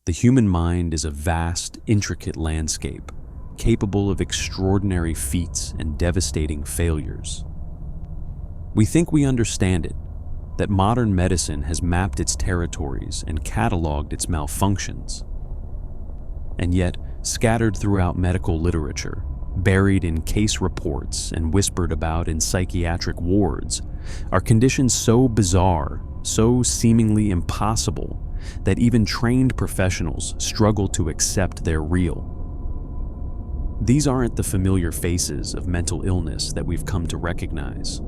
The human mind is a vast, intricate landscape, capable of extraordinary feats and devastating failures. We think we understand it, that modern medicine has mapped its territories and cataloged its malfunctions. And yet, scattered throughout medical literature, buried in case reports and whispered about in psychiatric wards, are conditions so bizarre, so seemingly impossible, that even trained professionals struggle to accept they're real. These aren't the familiar faces of mental illness that we've come to recognize.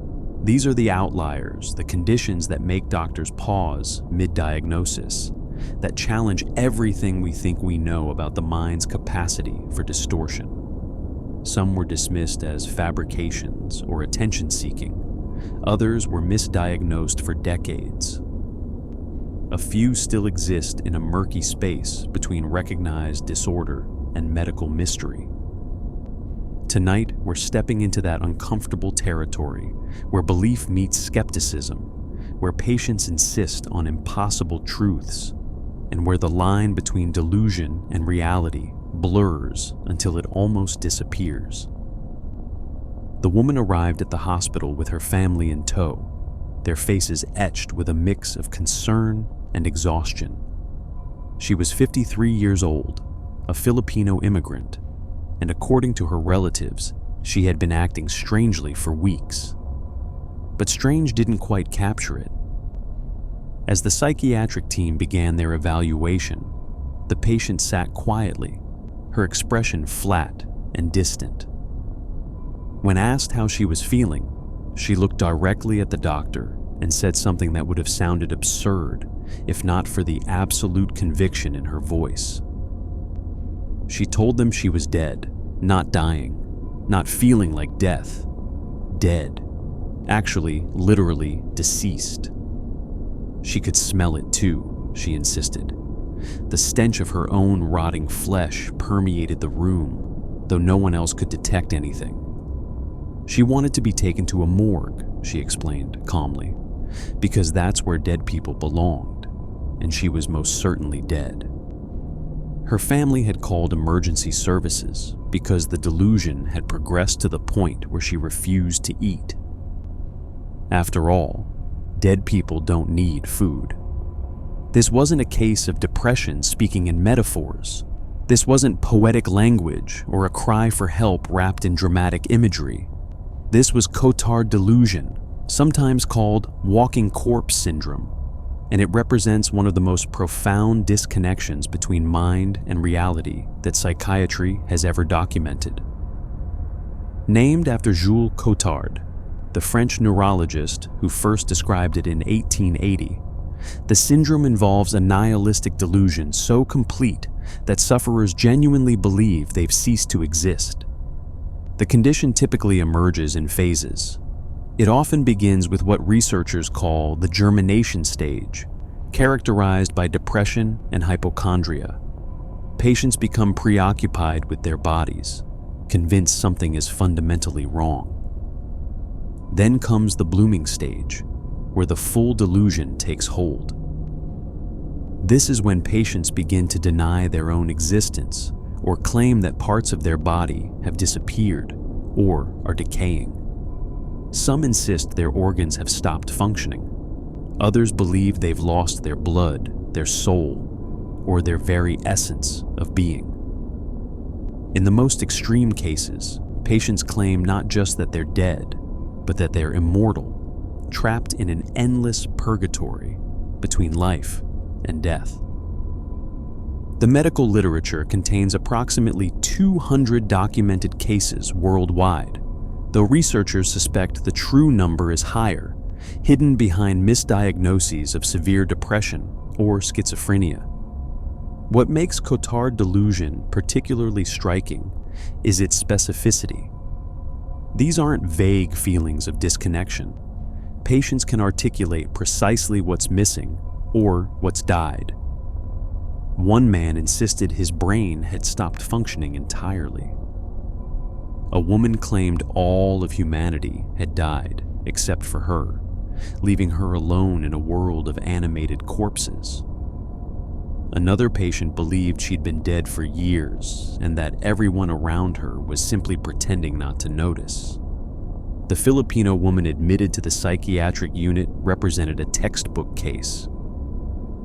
These are the outliers, the conditions that make doctors pause mid-diagnosis, that challenge everything we think we know about the mind's capacity for distortion. Some were dismissed as fabrications or attention-seeking. Others were misdiagnosed for decades. A few still exist in a murky space between recognized disorder and medical mystery. Tonight, we're stepping into that uncomfortable territory where belief meets skepticism, where patients insist on impossible truths, and where the line between delusion and reality blurs until it almost disappears. The woman arrived at the hospital with her family in tow, their faces etched with a mix of concern and exhaustion. She was 53 years old, a Filipino immigrant, and according to her relatives, she had been acting strangely for weeks. But strange didn't quite capture it. As the psychiatric team began their evaluation, the patient sat quietly, her expression flat and distant. When asked how she was feeling, she looked directly at the doctor and said something that would have sounded absurd if not for the absolute conviction in her voice. She told them she was dead, not dying, not feeling like death. Dead. Actually, literally deceased. She could smell it too, she insisted. The stench of her own rotting flesh permeated the room, though no one else could detect anything. She wanted to be taken to a morgue, she explained calmly, because that's where dead people belonged, and she was most certainly dead. Her family had called emergency services because the delusion had progressed to the point where she refused to eat. After all, dead people don't need food. This wasn't a case of depression speaking in metaphors. This wasn't poetic language or a cry for help wrapped in dramatic imagery. This was Cotard Delusion, sometimes called walking corpse syndrome, and it represents one of the most profound disconnections between mind and reality that psychiatry has ever documented. Named after Jules Cotard, the French neurologist who first described it in 1880, the syndrome involves a nihilistic delusion so complete that sufferers genuinely believe they've ceased to exist. The condition typically emerges in phases. It often begins with what researchers call the germination stage, characterized by depression and hypochondria. Patients become preoccupied with their bodies, convinced something is fundamentally wrong. Then comes the blooming stage, where the full delusion takes hold. This is when patients begin to deny their own existence or claim that parts of their body have disappeared or are decaying. Some insist their organs have stopped functioning. Others believe they've lost their blood, their soul, or their very essence of being. In the most extreme cases, patients claim not just that they're dead, but that they're immortal, trapped in an endless purgatory between life and death. The medical literature contains approximately 200 documented cases worldwide, though researchers suspect the true number is higher, hidden behind misdiagnoses of severe depression or schizophrenia. What makes Cotard Delusion particularly striking is its specificity. These aren't vague feelings of disconnection. Patients can articulate precisely what's missing or what's died. One man insisted his brain had stopped functioning entirely. A woman claimed all of humanity had died except for her, leaving her alone in a world of animated corpses. another patient believed she'd been dead for years and that everyone around her was simply pretending not to notice. The Filipino woman admitted to the psychiatric unit represented a textbook case.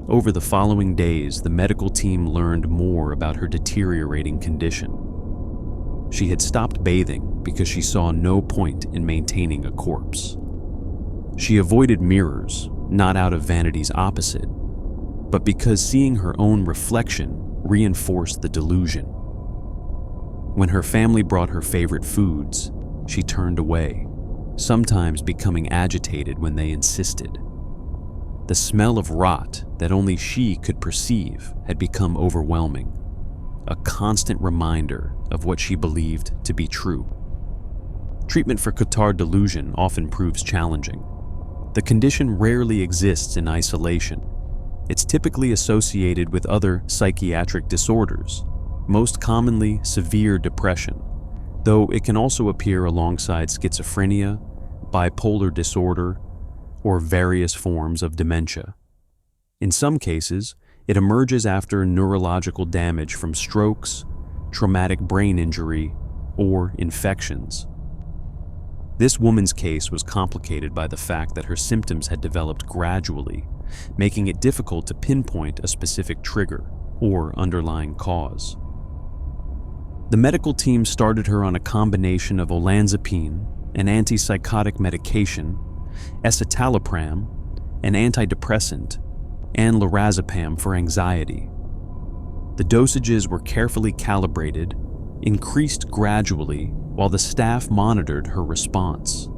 Over the following days, the medical team learned more about her deteriorating condition. She had stopped bathing because she saw no point in maintaining a corpse. She avoided mirrors, not out of vanity's opposite, but because seeing her own reflection reinforced the delusion. When her family brought her favorite foods, she turned away, sometimes becoming agitated when they insisted. The smell of rot that only she could perceive had become overwhelming, a constant reminder of what she believed to be true. Treatment for Cotard Delusion often proves challenging. The condition rarely exists in isolation. It's typically associated with other psychiatric disorders, most commonly severe depression, though it can also appear alongside schizophrenia, bipolar disorder, or various forms of dementia. In some cases, it emerges after neurological damage from strokes, traumatic brain injury, or infections. This woman's case was complicated by the fact that her symptoms had developed gradually, making it difficult to pinpoint a specific trigger or underlying cause. The medical team started her on a combination of olanzapine, an antipsychotic medication, escitalopram, an antidepressant, and lorazepam for anxiety. The dosages were carefully calibrated, increased gradually, while the staff monitored her response.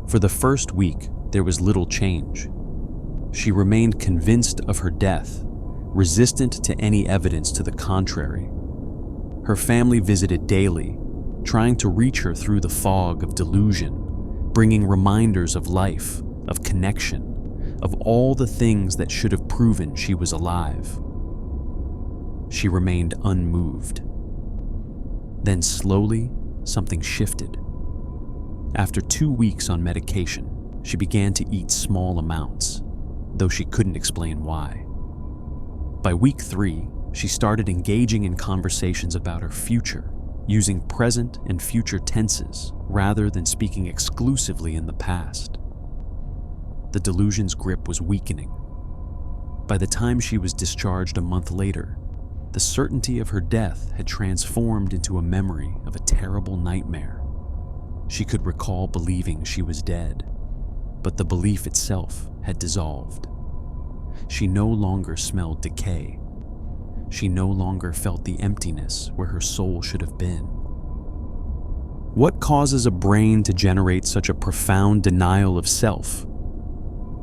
For the first week, there was little change. She remained convinced of her death, resistant to any evidence to the contrary. Her family visited daily, trying to reach her through the fog of delusion, bringing reminders of life, of connection, of all the things that should have proven she was alive. She remained unmoved. Then slowly, something shifted. After 2 weeks on medication, she began to eat small amounts, though she couldn't explain why. By week 3, she started engaging in conversations about her future, using present and future tenses rather than speaking exclusively in the past. The delusion's grip was weakening. By the time she was discharged a month later, the certainty of her death had transformed into a memory of a terrible nightmare. She could recall believing she was dead, but the belief itself had dissolved. She no longer smelled decay. She no longer felt the emptiness where her soul should have been. What causes a brain to generate such a profound denial of self?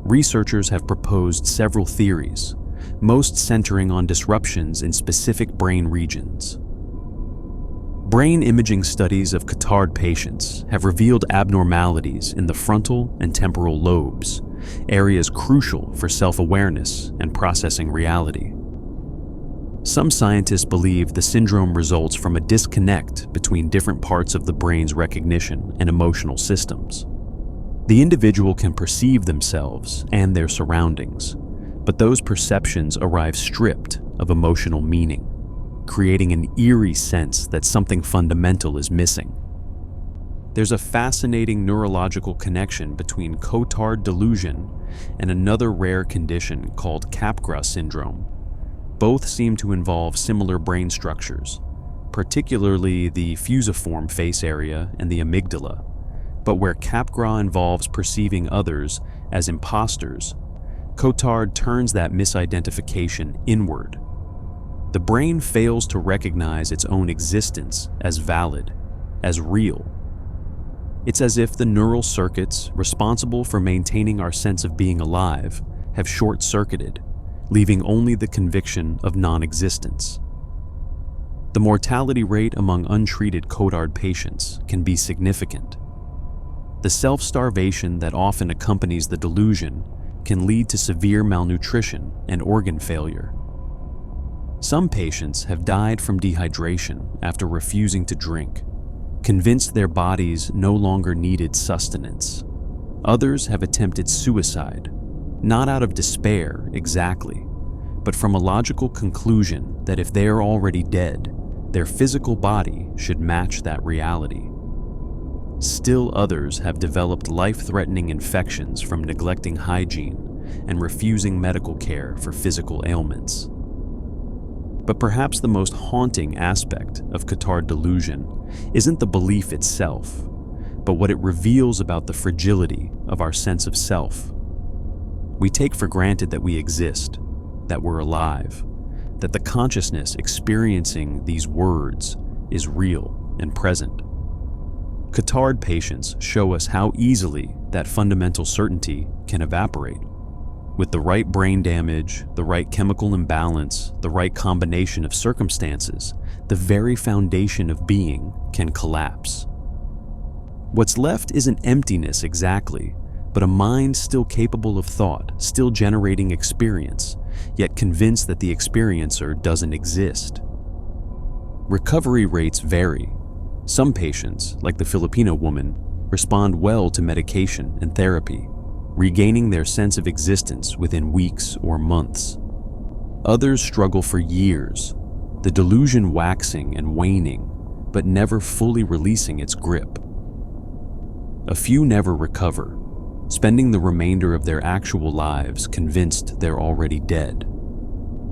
Researchers have proposed several theories, most centering on disruptions in specific brain regions. Brain imaging studies of Cotard patients have revealed abnormalities in the frontal and temporal lobes, areas crucial for self-awareness and processing reality. Some scientists believe the syndrome results from a disconnect between different parts of the brain's recognition and emotional systems. The individual can perceive themselves and their surroundings, but those perceptions arrive stripped of emotional meaning, creating an eerie sense that something fundamental is missing. There's a fascinating neurological connection between Cotard Delusion and another rare condition called Capgras Syndrome. Both seem to involve similar brain structures, particularly the fusiform face area and the amygdala, but where Capgras involves perceiving others as impostors, Cotard turns that misidentification inward. The brain fails to recognize its own existence as valid, as real. It's as if the neural circuits responsible for maintaining our sense of being alive have short-circuited, leaving only the conviction of non-existence. The mortality rate among untreated Cotard patients can be significant. The self-starvation that often accompanies the delusion can lead to severe malnutrition and organ failure. Some patients have died from dehydration after refusing to drink, convinced their bodies no longer needed sustenance. Others have attempted suicide, not out of despair exactly, but from a logical conclusion that if they are already dead, their physical body should match that reality. Still others have developed life-threatening infections from neglecting hygiene and refusing medical care for physical ailments. But perhaps the most haunting aspect of Cotard Delusion isn't the belief itself, but what it reveals about the fragility of our sense of self. We take for granted that we exist, that we're alive, that the consciousness experiencing these words is real and present. Cotard patients show us how easily that fundamental certainty can evaporate. With the right brain damage, the right chemical imbalance, the right combination of circumstances, the very foundation of being can collapse. What's left isn't emptiness exactly, but a mind still capable of thought, still generating experience, yet convinced that the experiencer doesn't exist. Recovery rates vary. Some patients, like the Filipino woman, respond well to medication and therapy, regaining their sense of existence within weeks or months. Others struggle for years, the delusion waxing and waning, but never fully releasing its grip. A few never recover, spending the remainder of their actual lives convinced they're already dead.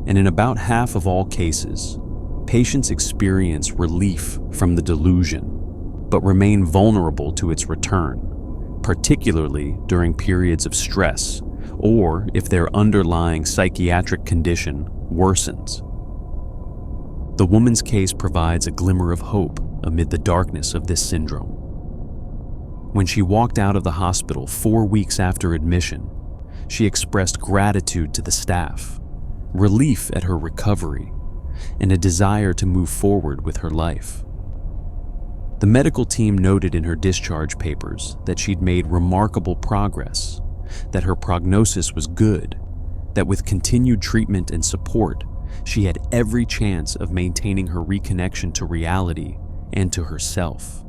And in about half of all cases, patients experience relief from the delusion, but remain vulnerable to its return, particularly during periods of stress, or if their underlying psychiatric condition worsens. The woman's case provides a glimmer of hope amid the darkness of this syndrome. When she walked out of the hospital 4 weeks after admission, she expressed gratitude to the staff, relief at her recovery, and a desire to move forward with her life. The medical team noted in her discharge papers that she'd made remarkable progress, that her prognosis was good, that with continued treatment and support, she had every chance of maintaining her reconnection to reality and to herself.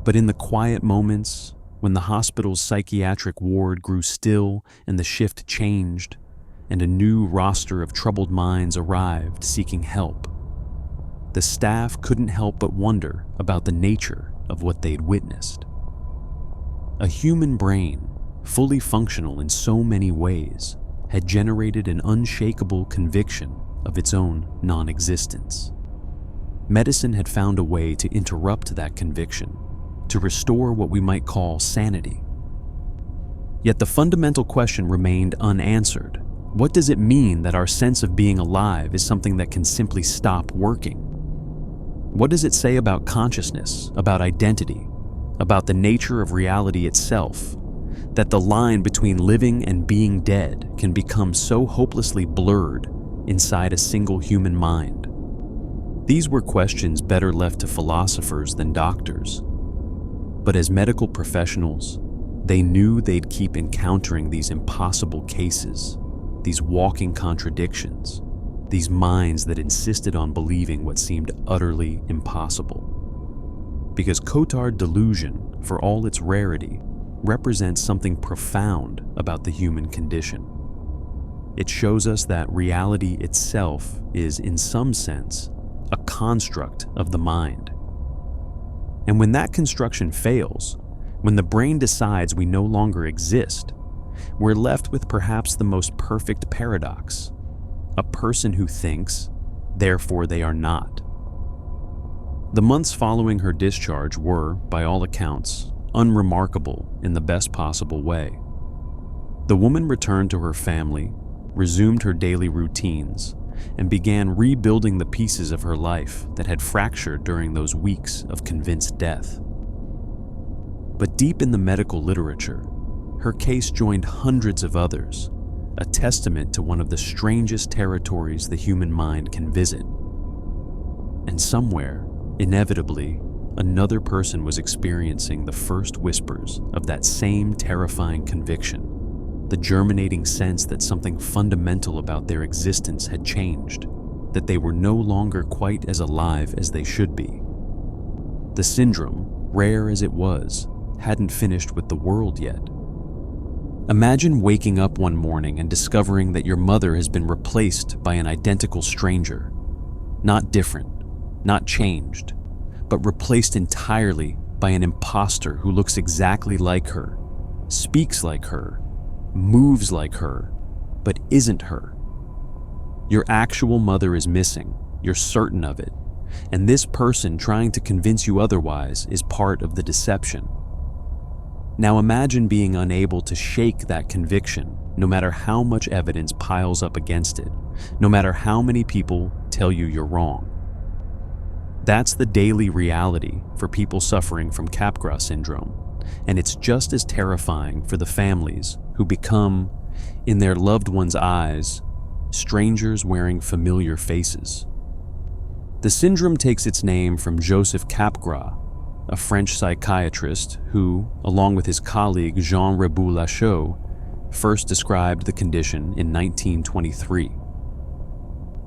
But in the quiet moments, when the hospital's psychiatric ward grew still and the shift changed, and a new roster of troubled minds arrived seeking help, the staff couldn't help but wonder about the nature of what they'd witnessed. A human brain, fully functional in so many ways, had generated an unshakable conviction of its own non-existence. Medicine had found a way to interrupt that conviction, to restore what we might call sanity. Yet the fundamental question remained unanswered. What does it mean that our sense of being alive is something that can simply stop working? What does it say about consciousness, about identity, about the nature of reality itself, that the line between living and being dead can become so hopelessly blurred inside a single human mind? These were questions better left to philosophers than doctors. But as medical professionals, they knew they'd keep encountering these impossible cases, these walking contradictions, these minds that insisted on believing what seemed utterly impossible. Because Cotard Delusion, for all its rarity, represents something profound about the human condition. It shows us that reality itself is, in some sense, a construct of the mind. And when that construction fails, when the brain decides we no longer exist, we're left with perhaps the most perfect paradox: a person who thinks, therefore they are not. The months following her discharge were, by all accounts, unremarkable in the best possible way. The woman returned to her family, resumed her daily routines, and began rebuilding the pieces of her life that had fractured during those weeks of convinced death. But deep in the medical literature, her case joined hundreds of others, a testament to one of the strangest territories the human mind can visit. And somewhere, inevitably, another person was experiencing the first whispers of that same terrifying conviction, the germinating sense that something fundamental about their existence had changed, that they were no longer quite as alive as they should be. The syndrome, rare as it was, hadn't finished with the world yet. Imagine waking up one morning and discovering that your mother has been replaced by an identical stranger. Not different, not changed, but replaced entirely by an imposter who looks exactly like her, speaks like her, moves like her, but isn't her. Your actual mother is missing, you're certain of it, and this person trying to convince you otherwise is part of the deception. Now imagine being unable to shake that conviction, no matter how much evidence piles up against it, no matter how many people tell you you're wrong. That's the daily reality for people suffering from Capgras Syndrome, and it's just as terrifying for the families who become, in their loved ones' eyes, strangers wearing familiar faces. The syndrome takes its name from Joseph Capgras, a French psychiatrist who, along with his colleague Jean Rebou-Lachaud, first described the condition in 1923.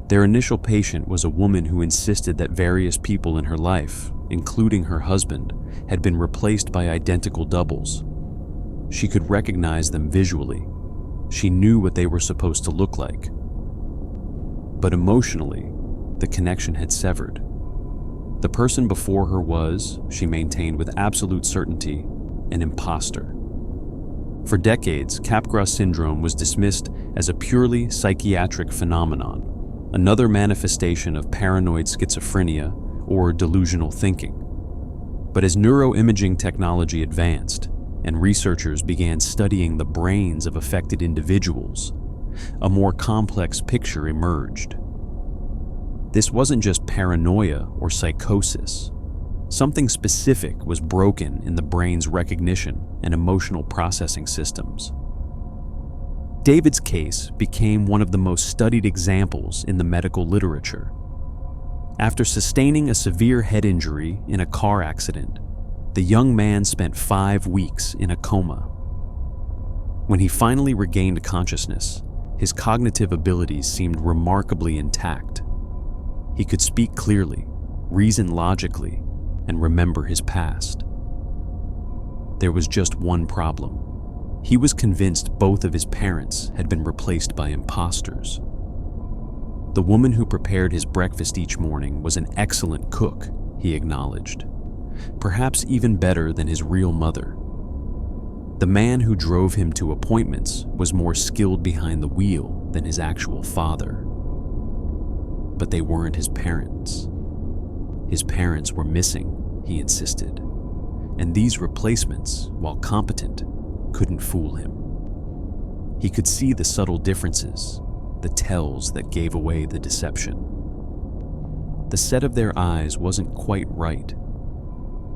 Their initial patient was a woman who insisted that various people in her life, including her husband, had been replaced by identical doubles. She could recognize them visually. She knew what they were supposed to look like. But emotionally, the connection had severed. The person before her was, she maintained with absolute certainty, an imposter. For decades, Capgras Syndrome was dismissed as a purely psychiatric phenomenon, another manifestation of paranoid schizophrenia or delusional thinking. But as neuroimaging technology advanced and researchers began studying the brains of affected individuals, a more complex picture emerged. This wasn't just paranoia or psychosis. Something specific was broken in the brain's recognition and emotional processing systems. David's case became one of the most studied examples in the medical literature. After sustaining a severe head injury in a car accident, the young man spent 5 weeks in a coma. When he finally regained consciousness, his cognitive abilities seemed remarkably intact. He could speak clearly, reason logically, and remember his past. There was just one problem. He was convinced both of his parents had been replaced by imposters. The woman who prepared his breakfast each morning was an excellent cook, he acknowledged, perhaps even better than his real mother. The man who drove him to appointments was more skilled behind the wheel than his actual father. But they weren't his parents. His parents were missing, he insisted, and these replacements, while competent, couldn't fool him. He could see the subtle differences, the tells that gave away the deception. The set of their eyes wasn't quite right.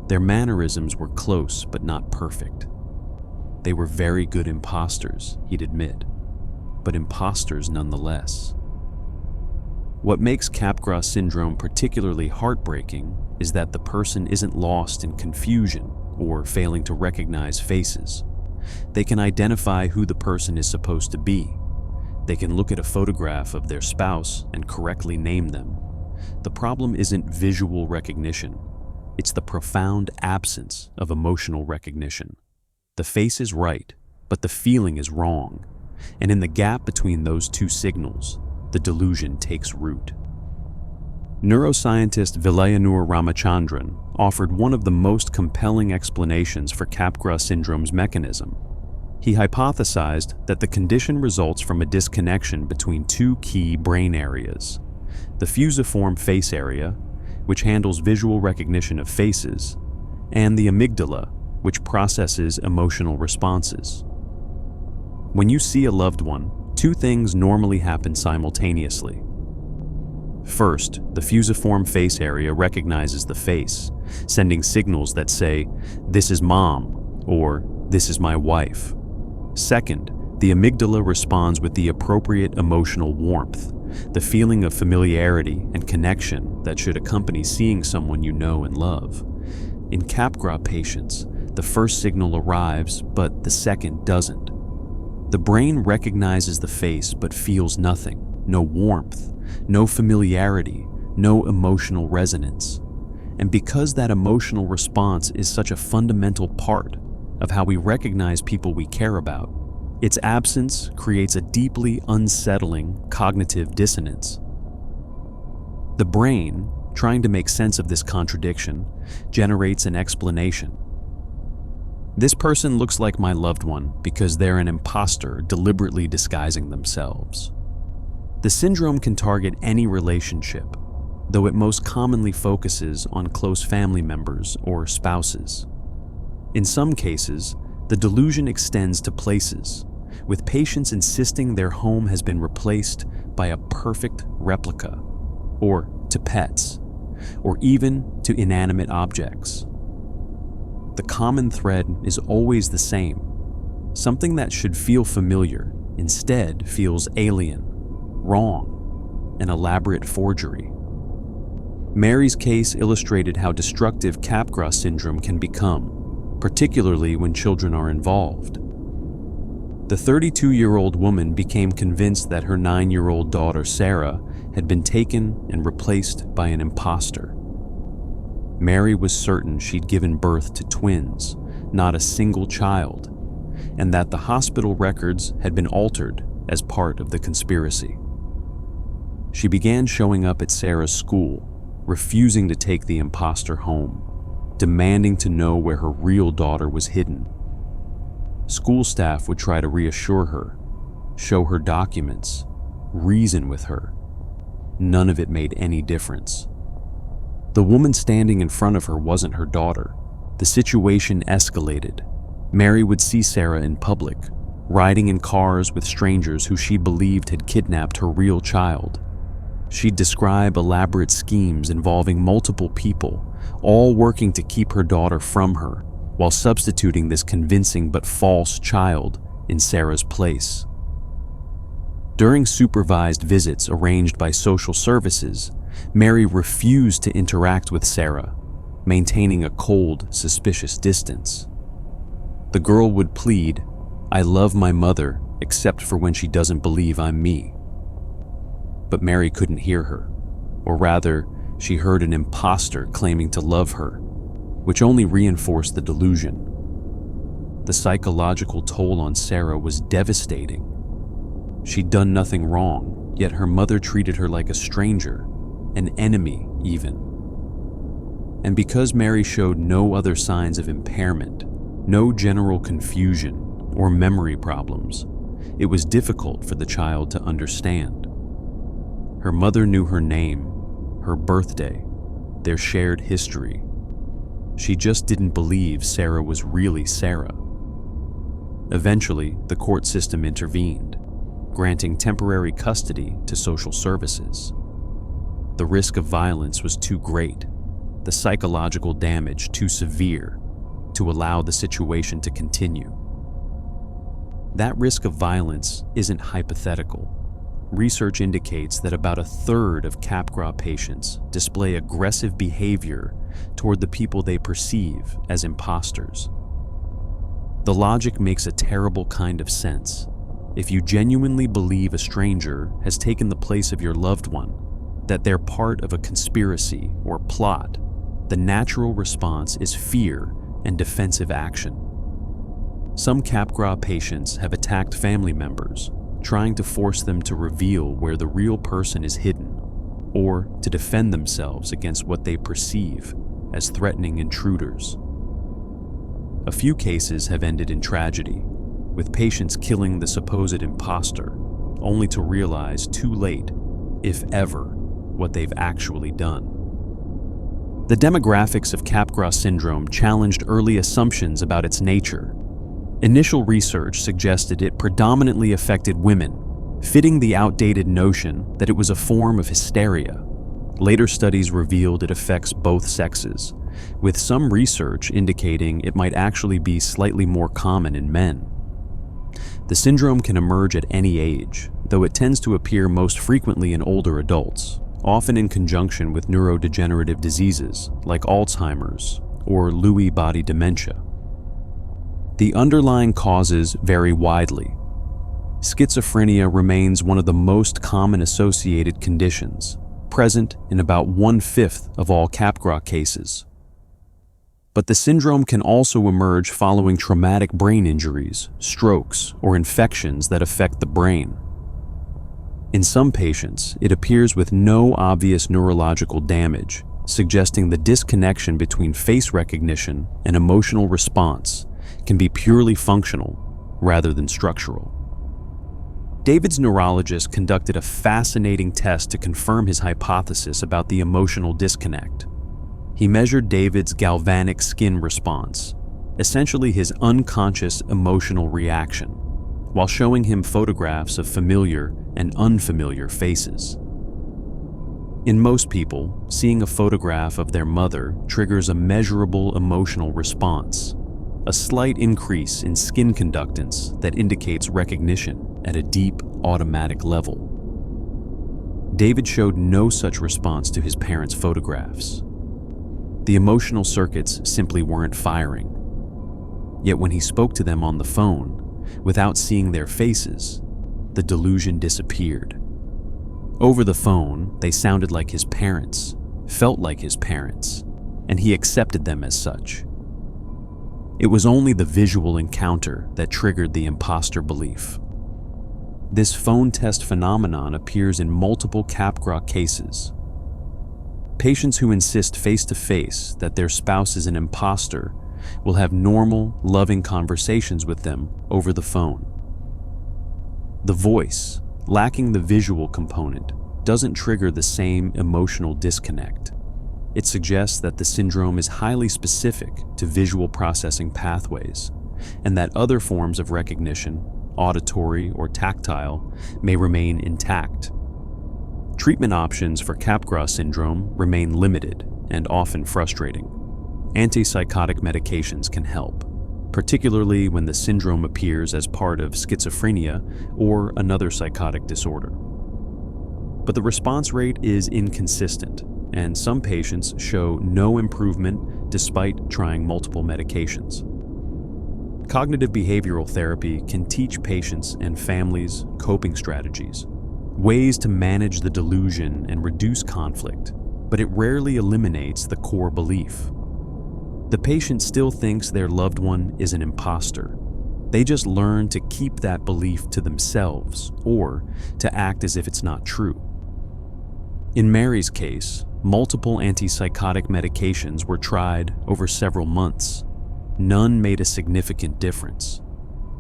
Their mannerisms were close but not perfect. They were very good imposters, he'd admit, but imposters nonetheless. What makes Capgras Syndrome particularly heartbreaking is that the person isn't lost in confusion or failing to recognize faces. They can identify who the person is supposed to be. They can look at a photograph of their spouse and correctly name them. The problem isn't visual recognition. It's the profound absence of emotional recognition. The face is right, but the feeling is wrong. And in the gap between those two signals, the delusion takes root. Neuroscientist Vilayanur Ramachandran offered one of the most compelling explanations for Capgras Syndrome's mechanism. He hypothesized that the condition results from a disconnection between two key brain areas: the fusiform face area, which handles visual recognition of faces, and the amygdala, which processes emotional responses. When you see a loved one, two things normally happen simultaneously. First, the fusiform face area recognizes the face, sending signals that say, "This is mom," or "This is my wife." Second, the amygdala responds with the appropriate emotional warmth, the feeling of familiarity and connection that should accompany seeing someone you know and love. In Capgras patients, the first signal arrives, but the second doesn't. The brain recognizes the face but feels nothing, no warmth, no familiarity, no emotional resonance. And because that emotional response is such a fundamental part of how we recognize people we care about, Its absence creates a deeply unsettling cognitive dissonance. The brain, trying to make sense of this contradiction, generates an explanation. This person looks like my loved one because they're an imposter deliberately disguising themselves. The syndrome can target any relationship, though it most commonly focuses on close family members or spouses. In some cases, the delusion extends to places, with patients insisting their home has been replaced by a perfect replica, or to pets, or even to inanimate objects. The common thread is always the same. Something that should feel familiar instead feels alien, wrong, an elaborate forgery. Mary's case illustrated how destructive Capgras syndrome can become, particularly when children are involved. The 32-year-old woman became convinced that her 9-year-old daughter Sarah had been taken and replaced by an imposter. Mary was certain she'd given birth to twins, not a single child, and that the hospital records had been altered as part of the conspiracy. She began showing up at Sarah's school, refusing to take the imposter home, demanding to know where her real daughter was hidden. School staff would try to reassure her, show her documents, reason with her. None of it made any difference. The woman standing in front of her wasn't her daughter. The situation escalated. Mary would see Sarah in public, riding in cars with strangers who she believed had kidnapped her real child. She'd describe elaborate schemes involving multiple people, all working to keep her daughter from her, while substituting this convincing but false child in Sarah's place. During supervised visits arranged by social services, Mary refused to interact with Sarah, maintaining a cold, suspicious distance. The girl would plead, "I love my mother, except for when she doesn't believe I'm me." But Mary couldn't hear her, or rather, she heard an imposter claiming to love her, which only reinforced the delusion. The psychological toll on Sarah was devastating. She'd done nothing wrong, yet her mother treated her like a stranger, an enemy even. And because Mary showed no other signs of impairment, no general confusion or memory problems, it was difficult for the child to understand. Her mother knew her name, her birthday, their shared history. She just didn't believe Sarah was really Sarah. Eventually, the court system intervened, granting temporary custody to social services. The risk of violence was too great, the psychological damage too severe, to allow the situation to continue. That risk of violence isn't hypothetical. Research indicates that about a third of Capgras patients display aggressive behavior toward the people they perceive as imposters. The logic makes a terrible kind of sense. If you genuinely believe a stranger has taken the place of your loved one, that they're part of a conspiracy or plot, the natural response is fear and defensive action. Some Capgras patients have attacked family members, trying to force them to reveal where the real person is hidden, or to defend themselves against what they perceive as threatening intruders. A few cases have ended in tragedy, with patients killing the supposed imposter, only to realize too late, if ever, what they've actually done. The demographics of Capgras syndrome challenged early assumptions about its nature. Initial research suggested it predominantly affected women, fitting the outdated notion that it was a form of hysteria. Later studies revealed it affects both sexes, with some research indicating it might actually be slightly more common in men. The syndrome can emerge at any age, though it tends to appear most frequently in older adults, often in conjunction with neurodegenerative diseases like Alzheimer's or Lewy body dementia. The underlying causes vary widely. Schizophrenia remains one of the most common associated conditions, present in about 1/5 of all Capgras cases. But the syndrome can also emerge following traumatic brain injuries, strokes, or infections that affect the brain. In some patients, it appears with no obvious neurological damage, suggesting the disconnection between face recognition and emotional response can be purely functional rather than structural. David's neurologist conducted a fascinating test to confirm his hypothesis about the emotional disconnect. He measured David's galvanic skin response, essentially his unconscious emotional reaction, while showing him photographs of familiar and unfamiliar faces. In most people, seeing a photograph of their mother triggers a measurable emotional response, a slight increase in skin conductance that indicates recognition at a deep, automatic level. David showed no such response to his parents' photographs. The emotional circuits simply weren't firing. Yet when he spoke to them on the phone, without seeing their faces, the delusion disappeared. Over the phone, they sounded like his parents, felt like his parents, and he accepted them as such. It was only the visual encounter that triggered the imposter belief. This phone test phenomenon appears in multiple Capgras cases. Patients who insist face-to-face that their spouse is an imposter will have normal, loving conversations with them over the phone. The voice, lacking the visual component, doesn't trigger the same emotional disconnect. It suggests that the syndrome is highly specific to visual processing pathways, and that other forms of recognition, auditory or tactile, may remain intact. Treatment options for Capgras syndrome remain limited and often frustrating. Antipsychotic medications can help, particularly when the syndrome appears as part of schizophrenia or another psychotic disorder. But the response rate is inconsistent, and some patients show no improvement despite trying multiple medications. Cognitive behavioral therapy can teach patients and families coping strategies, ways to manage the delusion and reduce conflict, but it rarely eliminates the core belief. The patient still thinks their loved one is an imposter. They just learn to keep that belief to themselves or to act as if it's not true. In Mary's case, multiple antipsychotic medications were tried over several months. None made a significant difference.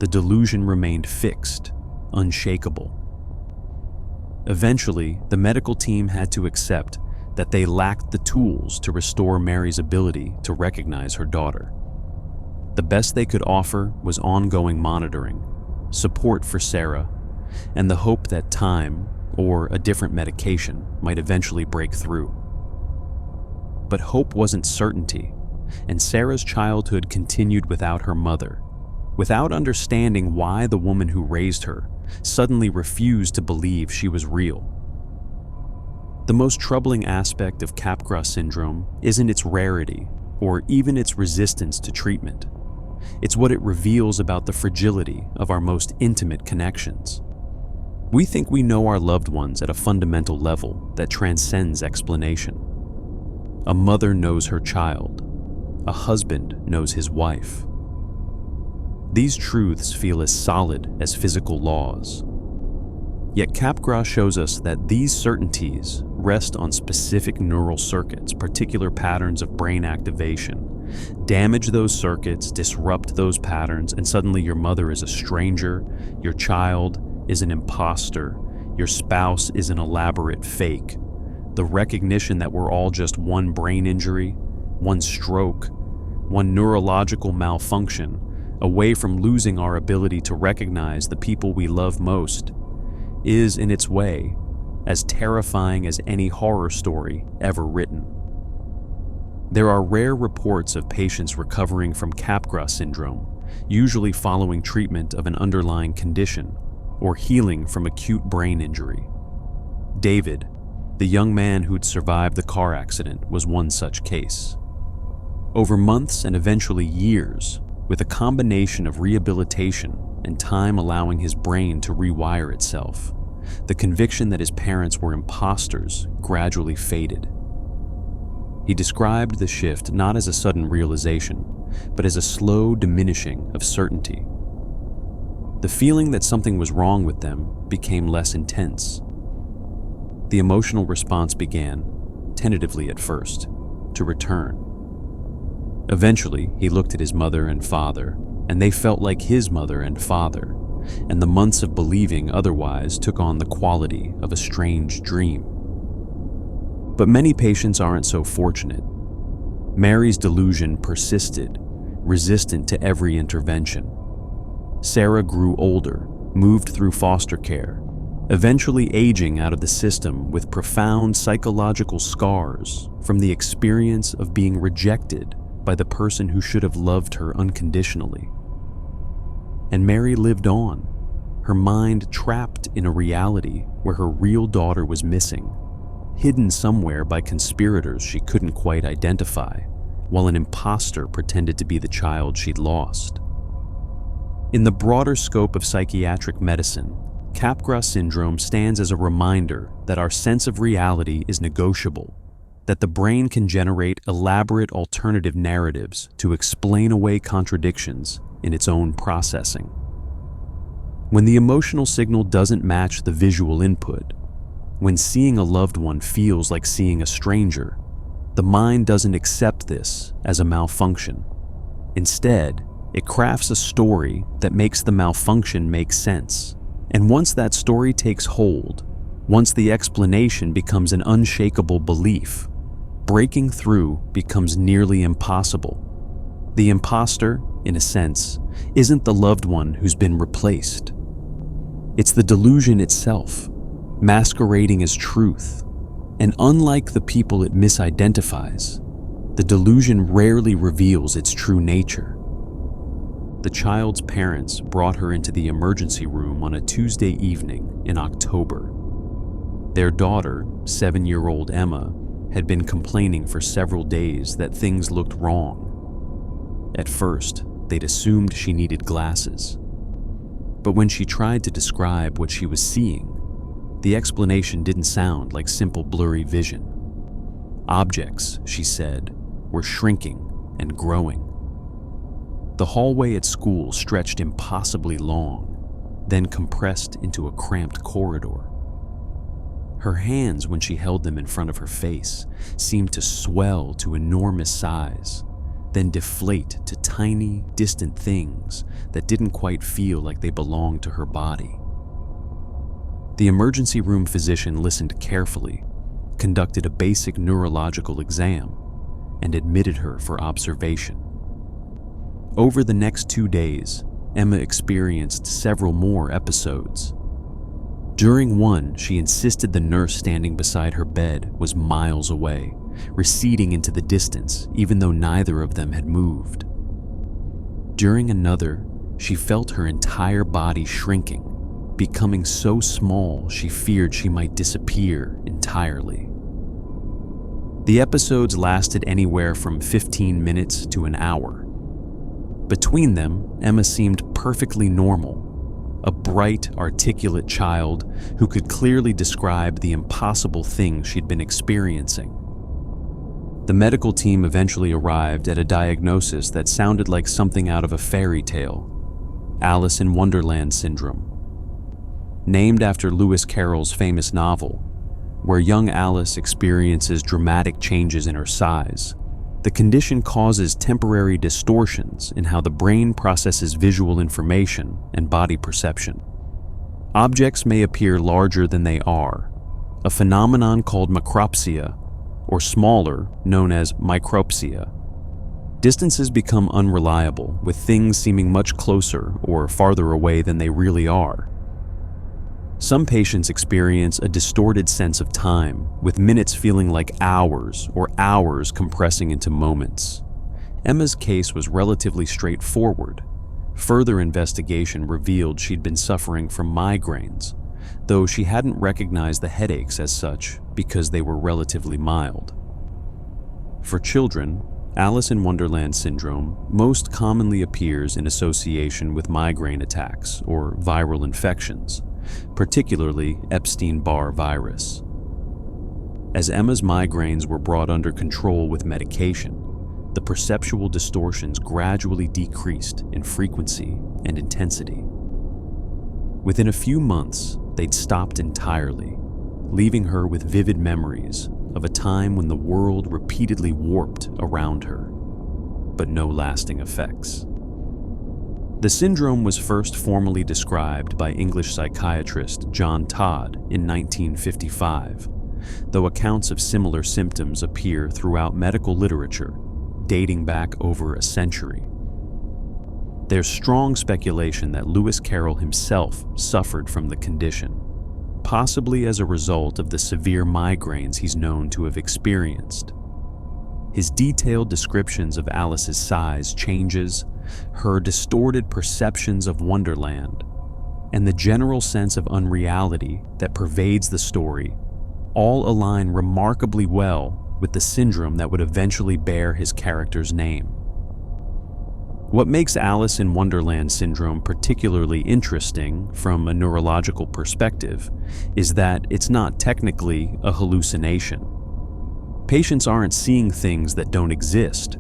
The delusion remained fixed, unshakable. Eventually, the medical team had to accept that they lacked the tools to restore Mary's ability to recognize her daughter. The best they could offer was ongoing monitoring, support for Sarah, and the hope that time or a different medication might eventually break through. But hope wasn't certainty, and Sarah's childhood continued without her mother, without understanding why the woman who raised her suddenly refused to believe she was real. The most troubling aspect of Capgras syndrome isn't its rarity or even its resistance to treatment. It's what it reveals about the fragility of our most intimate connections. We think we know our loved ones at a fundamental level that transcends explanation. A mother knows her child. A husband knows his wife. These truths feel as solid as physical laws. Yet Capgras shows us that these certainties rest on specific neural circuits, particular patterns of brain activation. Damage those circuits, disrupt those patterns, and suddenly your mother is a stranger, your child is an imposter, your spouse is an elaborate fake. The recognition that we're all just one brain injury, one stroke, one neurological malfunction, away from losing our ability to recognize the people we love most, is, in its way, as terrifying as any horror story ever written. There are rare reports of patients recovering from Capgras syndrome, usually following treatment of an underlying condition or healing from acute brain injury. David, the young man who'd survived the car accident, was one such case. Over months and eventually years, with a combination of rehabilitation and time allowing his brain to rewire itself, the conviction that his parents were imposters gradually faded. He described the shift not as a sudden realization, but as a slow diminishing of certainty. The feeling that something was wrong with them became less intense. The emotional response began, tentatively at first, to return. Eventually, he looked at his mother and father, and they felt like his mother and father, and the months of believing otherwise took on the quality of a strange dream. But many patients aren't so fortunate. Mary's delusion persisted, resistant to every intervention. Sarah grew older, moved through foster care, eventually aging out of the system with profound psychological scars from the experience of being rejected by the person who should have loved her unconditionally. And Mary lived on, her mind trapped in a reality where her real daughter was missing, hidden somewhere by conspirators she couldn't quite identify, while an imposter pretended to be the child she'd lost. In the broader scope of psychiatric medicine, Capgras Syndrome stands as a reminder that our sense of reality is negotiable, that the brain can generate elaborate alternative narratives to explain away contradictions in its own processing. When the emotional signal doesn't match the visual input, when seeing a loved one feels like seeing a stranger, the mind doesn't accept this as a malfunction. Instead, it crafts a story that makes the malfunction make sense. And once that story takes hold, once the explanation becomes an unshakable belief, breaking through becomes nearly impossible. The imposter, in a sense, isn't the loved one who's been replaced. It's the delusion itself, masquerading as truth. And unlike the people it misidentifies, the delusion rarely reveals its true nature. The child's parents brought her into the emergency room on a Tuesday evening in October. Their daughter, 7-year-old Emma, had been complaining for several days that things looked wrong. At first, they'd assumed she needed glasses. But when she tried to describe what she was seeing, the explanation didn't sound like simple blurry vision. Objects, she said, were shrinking and growing. The hallway at school stretched impossibly long, then compressed into a cramped corridor. Her hands, when she held them in front of her face, seemed to swell to enormous size, then deflate to tiny, distant things that didn't quite feel like they belonged to her body. The emergency room physician listened carefully, conducted a basic neurological exam, and admitted her for observation. Over the next 2 days, Emma experienced several more episodes. During one, she insisted the nurse standing beside her bed was miles away, receding into the distance even though neither of them had moved. During another, she felt her entire body shrinking, becoming so small she feared she might disappear entirely. The episodes lasted anywhere from 15 minutes to an hour. Between them, Emma seemed perfectly normal, a bright, articulate child who could clearly describe the impossible things she'd been experiencing. The medical team eventually arrived at a diagnosis that sounded like something out of a fairy tale: Alice in Wonderland Syndrome. Named after Lewis Carroll's famous novel, where young Alice experiences dramatic changes in her size, the condition causes temporary distortions in how the brain processes visual information and body perception. Objects may appear larger than they are, a phenomenon called macropsia, or smaller, known as micropsia. Distances become unreliable, with things seeming much closer or farther away than they really are. Some patients experience a distorted sense of time, with minutes feeling like hours or hours compressing into moments. Emma's case was relatively straightforward. Further investigation revealed she'd been suffering from migraines, though she hadn't recognized the headaches as such because they were relatively mild. For children, Alice in Wonderland Syndrome most commonly appears in association with migraine attacks or viral infections, particularly Epstein-Barr virus. As Emma's migraines were brought under control with medication, the perceptual distortions gradually decreased in frequency and intensity. Within a few months, they'd stopped entirely, leaving her with vivid memories of a time when the world repeatedly warped around her, but no lasting effects. The syndrome was first formally described by English psychiatrist John Todd in 1955, though accounts of similar symptoms appear throughout medical literature dating back over a century. There's strong speculation that Lewis Carroll himself suffered from the condition, possibly as a result of the severe migraines he's known to have experienced. His detailed descriptions of Alice's size changes, her distorted perceptions of Wonderland, and the general sense of unreality that pervades the story all align remarkably well with the syndrome that would eventually bear his character's name. What makes Alice in Wonderland Syndrome particularly interesting from a neurological perspective is that it's not technically a hallucination. Patients aren't seeing things that don't exist.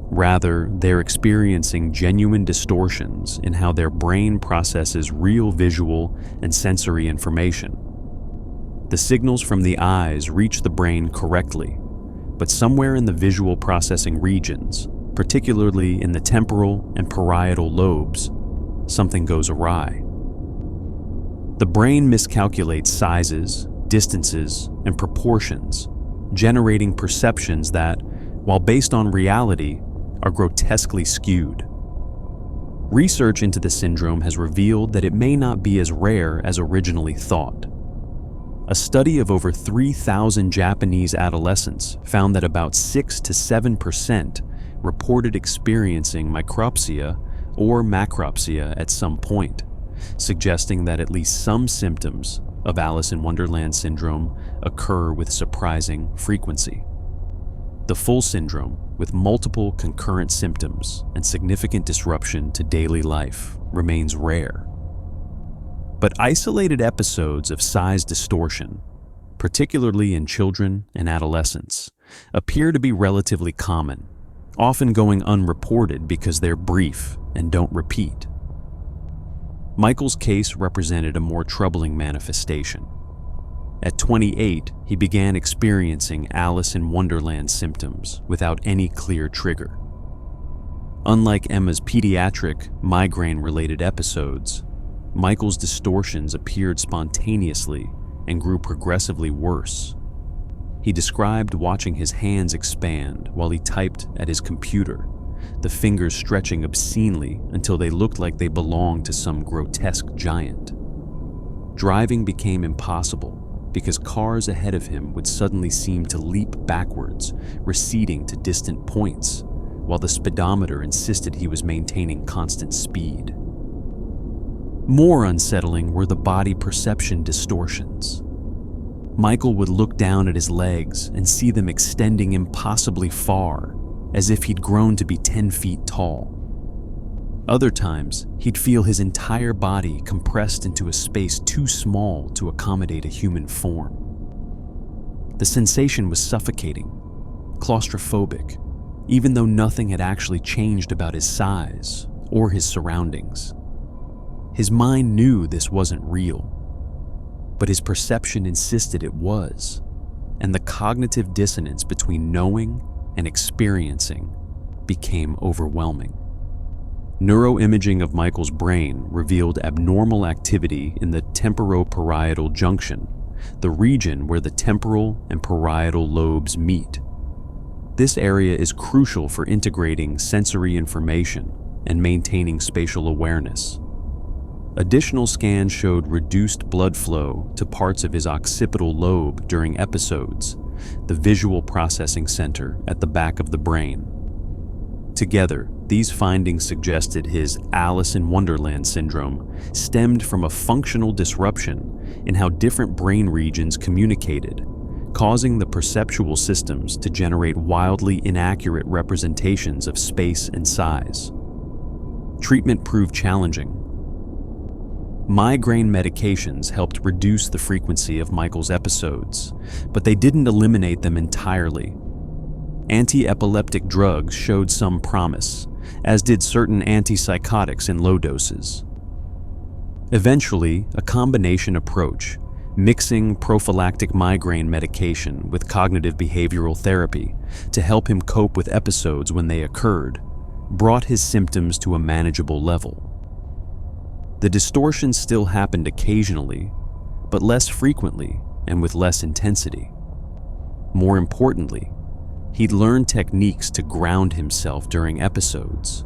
Rather, they're experiencing genuine distortions in how their brain processes real visual and sensory information. The signals from the eyes reach the brain correctly, but somewhere in the visual processing regions, particularly in the temporal and parietal lobes, something goes awry. The brain miscalculates sizes, distances, and proportions, generating perceptions that, while based on reality, are grotesquely skewed. Research into the syndrome has revealed that it may not be as rare as originally thought. A study of over 3,000 Japanese adolescents found that about 6 to 7% reported experiencing micropsia or macropsia at some point, suggesting that at least some symptoms of Alice in Wonderland syndrome occur with surprising frequency. The full syndrome, with multiple concurrent symptoms and significant disruption to daily life, remains rare. But isolated episodes of size distortion, particularly in children and adolescents, appear to be relatively common, often going unreported because they're brief and don't repeat. Michael's case represented a more troubling manifestation. At 28, he began experiencing Alice in Wonderland symptoms without any clear trigger. Unlike Emma's pediatric, migraine-related episodes, Michael's distortions appeared spontaneously and grew progressively worse. He described watching his hands expand while he typed at his computer, the fingers stretching obscenely until they looked like they belonged to some grotesque giant. Driving became impossible because cars ahead of him would suddenly seem to leap backwards, receding to distant points, while the speedometer insisted he was maintaining constant speed. More unsettling were the body perception distortions. Michael would look down at his legs and see them extending impossibly far, as if he'd grown to be 10 feet tall. Other times, he'd feel his entire body compressed into a space too small to accommodate a human form. The sensation was suffocating, claustrophobic, even though nothing had actually changed about his size or his surroundings. His mind knew this wasn't real, but his perception insisted it was, and the cognitive dissonance between knowing and experiencing became overwhelming. Neuroimaging of Michael's brain revealed abnormal activity in the temporoparietal junction, the region where the temporal and parietal lobes meet. This area is crucial for integrating sensory information and maintaining spatial awareness. Additional scans showed reduced blood flow to parts of his occipital lobe during episodes, the visual processing center at the back of the brain. Together, these findings suggested his Alice in Wonderland syndrome stemmed from a functional disruption in how different brain regions communicated, causing the perceptual systems to generate wildly inaccurate representations of space and size. Treatment proved challenging. Migraine medications helped reduce the frequency of Michael's episodes, but they didn't eliminate them entirely. Anti-epileptic drugs showed some promise, as did certain antipsychotics in low doses. Eventually, a combination approach, mixing prophylactic migraine medication with cognitive behavioral therapy to help him cope with episodes when they occurred, brought his symptoms to a manageable level. The distortions still happened occasionally, but less frequently and with less intensity. More importantly, he'd learned techniques to ground himself during episodes,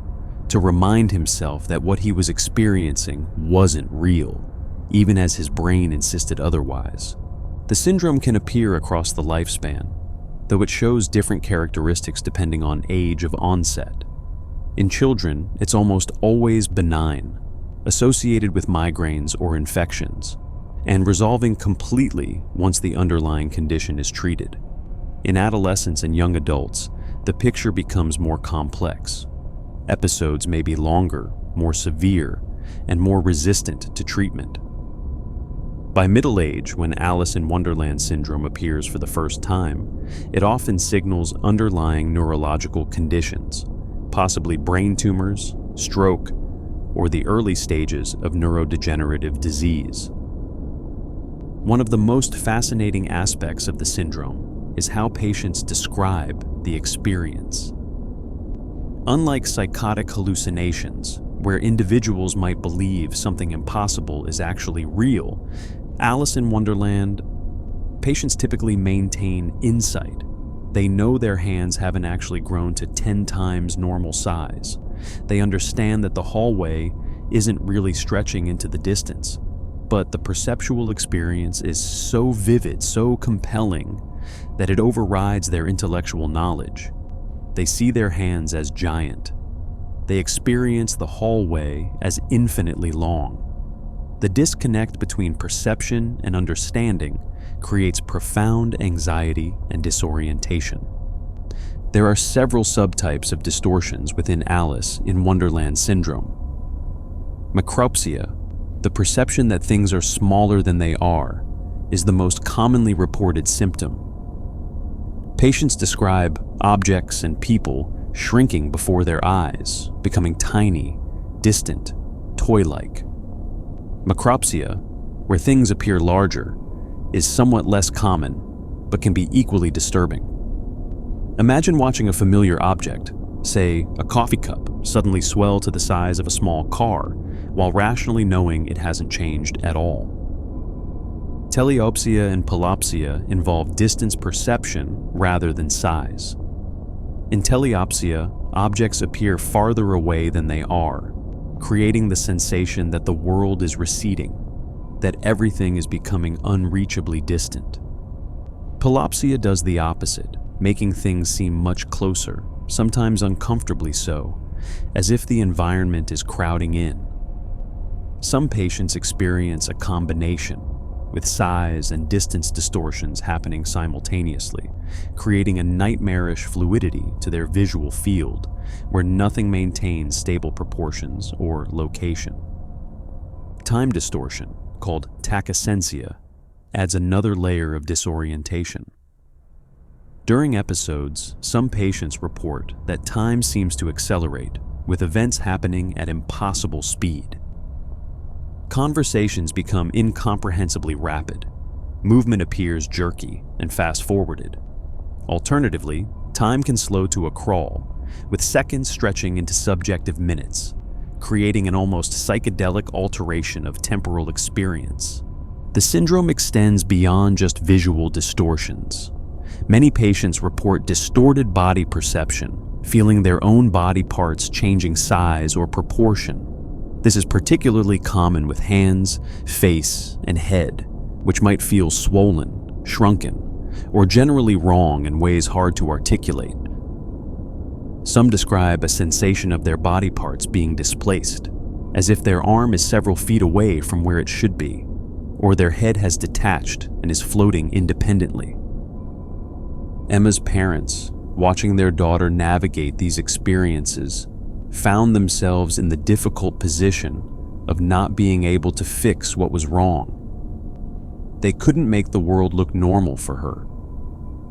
to remind himself that what he was experiencing wasn't real, even as his brain insisted otherwise. The syndrome can appear across the lifespan, though it shows different characteristics depending on age of onset. In children, it's almost always benign, associated with migraines or infections, and resolving completely once the underlying condition is treated. In adolescents and young adults, the picture becomes more complex. Episodes may be longer, more severe, and more resistant to treatment. By middle age, when Alice in Wonderland Syndrome appears for the first time, it often signals underlying neurological conditions, possibly brain tumors, stroke, or the early stages of neurodegenerative disease. One of the most fascinating aspects of the syndrome is how patients describe the experience. Unlike psychotic hallucinations, where individuals might believe something impossible is actually real, Alice in Wonderland, patients typically maintain insight. They know their hands haven't actually grown to 10 times normal size. They understand that the hallway isn't really stretching into the distance, but the perceptual experience is so vivid, so compelling, that it overrides their intellectual knowledge. They see their hands as giant. They experience the hallway as infinitely long. The disconnect between perception and understanding creates profound anxiety and disorientation. There are several subtypes of distortions within Alice in Wonderland Syndrome. Macropsia, the perception that things are smaller than they are, is the most commonly reported symptom. Patients describe objects and people shrinking before their eyes, becoming tiny, distant, toy-like. Macropsia, where things appear larger, is somewhat less common, but can be equally disturbing. Imagine watching a familiar object, say a coffee cup, suddenly swell to the size of a small car, while rationally knowing it hasn't changed at all. Teleopsia and polopsia involve distance perception rather than size. In teleopsia, objects appear farther away than they are, creating the sensation that the world is receding, that everything is becoming unreachably distant. Polopsia does the opposite, making things seem much closer, sometimes uncomfortably so, as if the environment is crowding in. Some patients experience a combination, with size and distance distortions happening simultaneously, creating a nightmarish fluidity to their visual field, where nothing maintains stable proportions or location. Time distortion, called tachysensia, adds another layer of disorientation. During episodes, some patients report that time seems to accelerate, with events happening at impossible speed. Conversations become incomprehensibly rapid. Movement appears jerky and fast-forwarded. Alternatively, time can slow to a crawl, with seconds stretching into subjective minutes, creating an almost psychedelic alteration of temporal experience. The syndrome extends beyond just visual distortions. Many patients report distorted body perception, feeling their own body parts changing size or proportion. This is particularly common with hands, face, and head, which might feel swollen, shrunken, or generally wrong in ways hard to articulate. Some describe a sensation of their body parts being displaced, as if their arm is several feet away from where it should be, or their head has detached and is floating independently. Emma's parents, watching their daughter navigate these experiences, found themselves in the difficult position of not being able to fix what was wrong. They couldn't make the world look normal for her.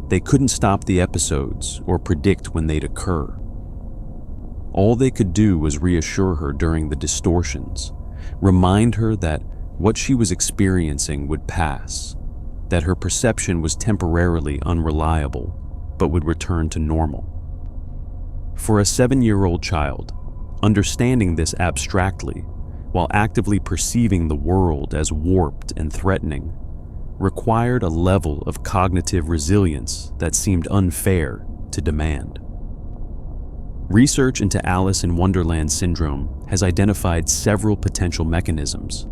They couldn't stop the episodes or predict when they'd occur. All they could do was reassure her during the distortions, remind her that what she was experiencing would pass, that her perception was temporarily unreliable, but would return to normal. For a 7-year-old child, understanding this abstractly, while actively perceiving the world as warped and threatening, required a level of cognitive resilience that seemed unfair to demand. Research into Alice in Wonderland Syndrome has identified several potential mechanisms.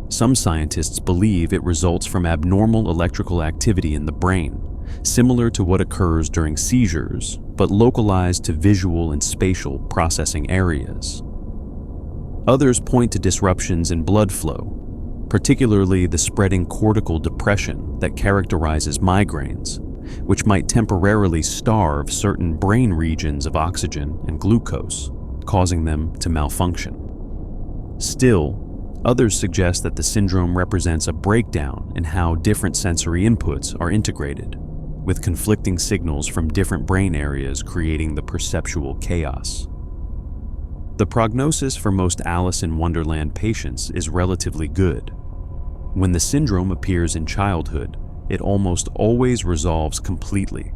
Some scientists believe it results from abnormal electrical activity in the brain, similar to what occurs during seizures, but localized to visual and spatial processing areas. Others point to disruptions in blood flow, particularly the spreading cortical depression that characterizes migraines, which might temporarily starve certain brain regions of oxygen and glucose, causing them to malfunction. Still, others suggest that the syndrome represents a breakdown in how different sensory inputs are integrated, with conflicting signals from different brain areas creating the perceptual chaos. The prognosis for most Alice in Wonderland patients is relatively good. When the syndrome appears in childhood, it almost always resolves completely.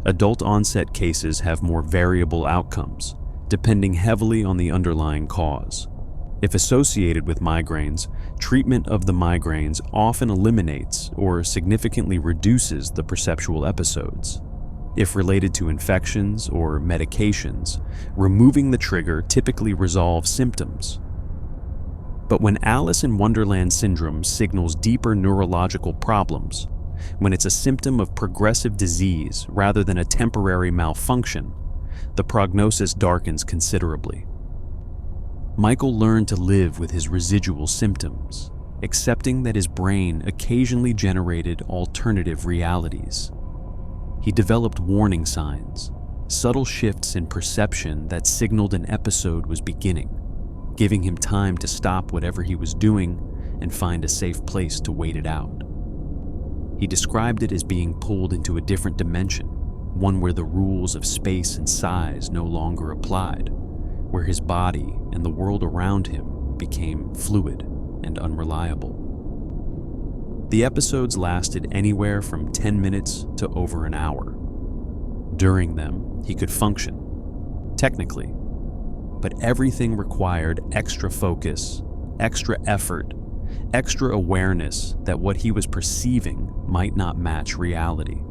Adult-onset cases have more variable outcomes, depending heavily on the underlying cause. If associated with migraines, treatment of the migraines often eliminates or significantly reduces the perceptual episodes. If related to infections or medications, removing the trigger typically resolves symptoms. But when Alice in Wonderland Syndrome signals deeper neurological problems, when it's a symptom of progressive disease rather than a temporary malfunction, the prognosis darkens considerably. Michael learned to live with his residual symptoms, accepting that his brain occasionally generated alternative realities. He developed warning signs, subtle shifts in perception that signaled an episode was beginning, giving him time to stop whatever he was doing and find a safe place to wait it out. He described it as being pulled into a different dimension, one where the rules of space and size no longer applied, where his body and the world around him became fluid and unreliable. The episodes lasted anywhere from 10 minutes to over an hour. During them, he could function, technically, but everything required extra focus, extra effort, extra awareness that what he was perceiving might not match reality.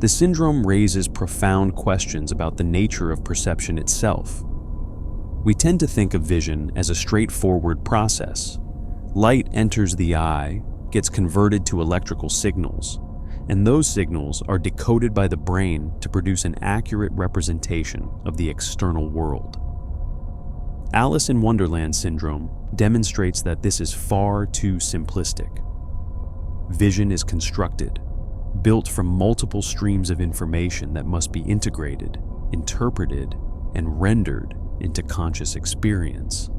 The syndrome raises profound questions about the nature of perception itself. We tend to think of vision as a straightforward process. Light enters the eye, gets converted to electrical signals, and those signals are decoded by the brain to produce an accurate representation of the external world. Alice in Wonderland Syndrome demonstrates that this is far too simplistic. Vision is constructed, built from multiple streams of information that must be integrated, interpreted, and rendered into conscious experience.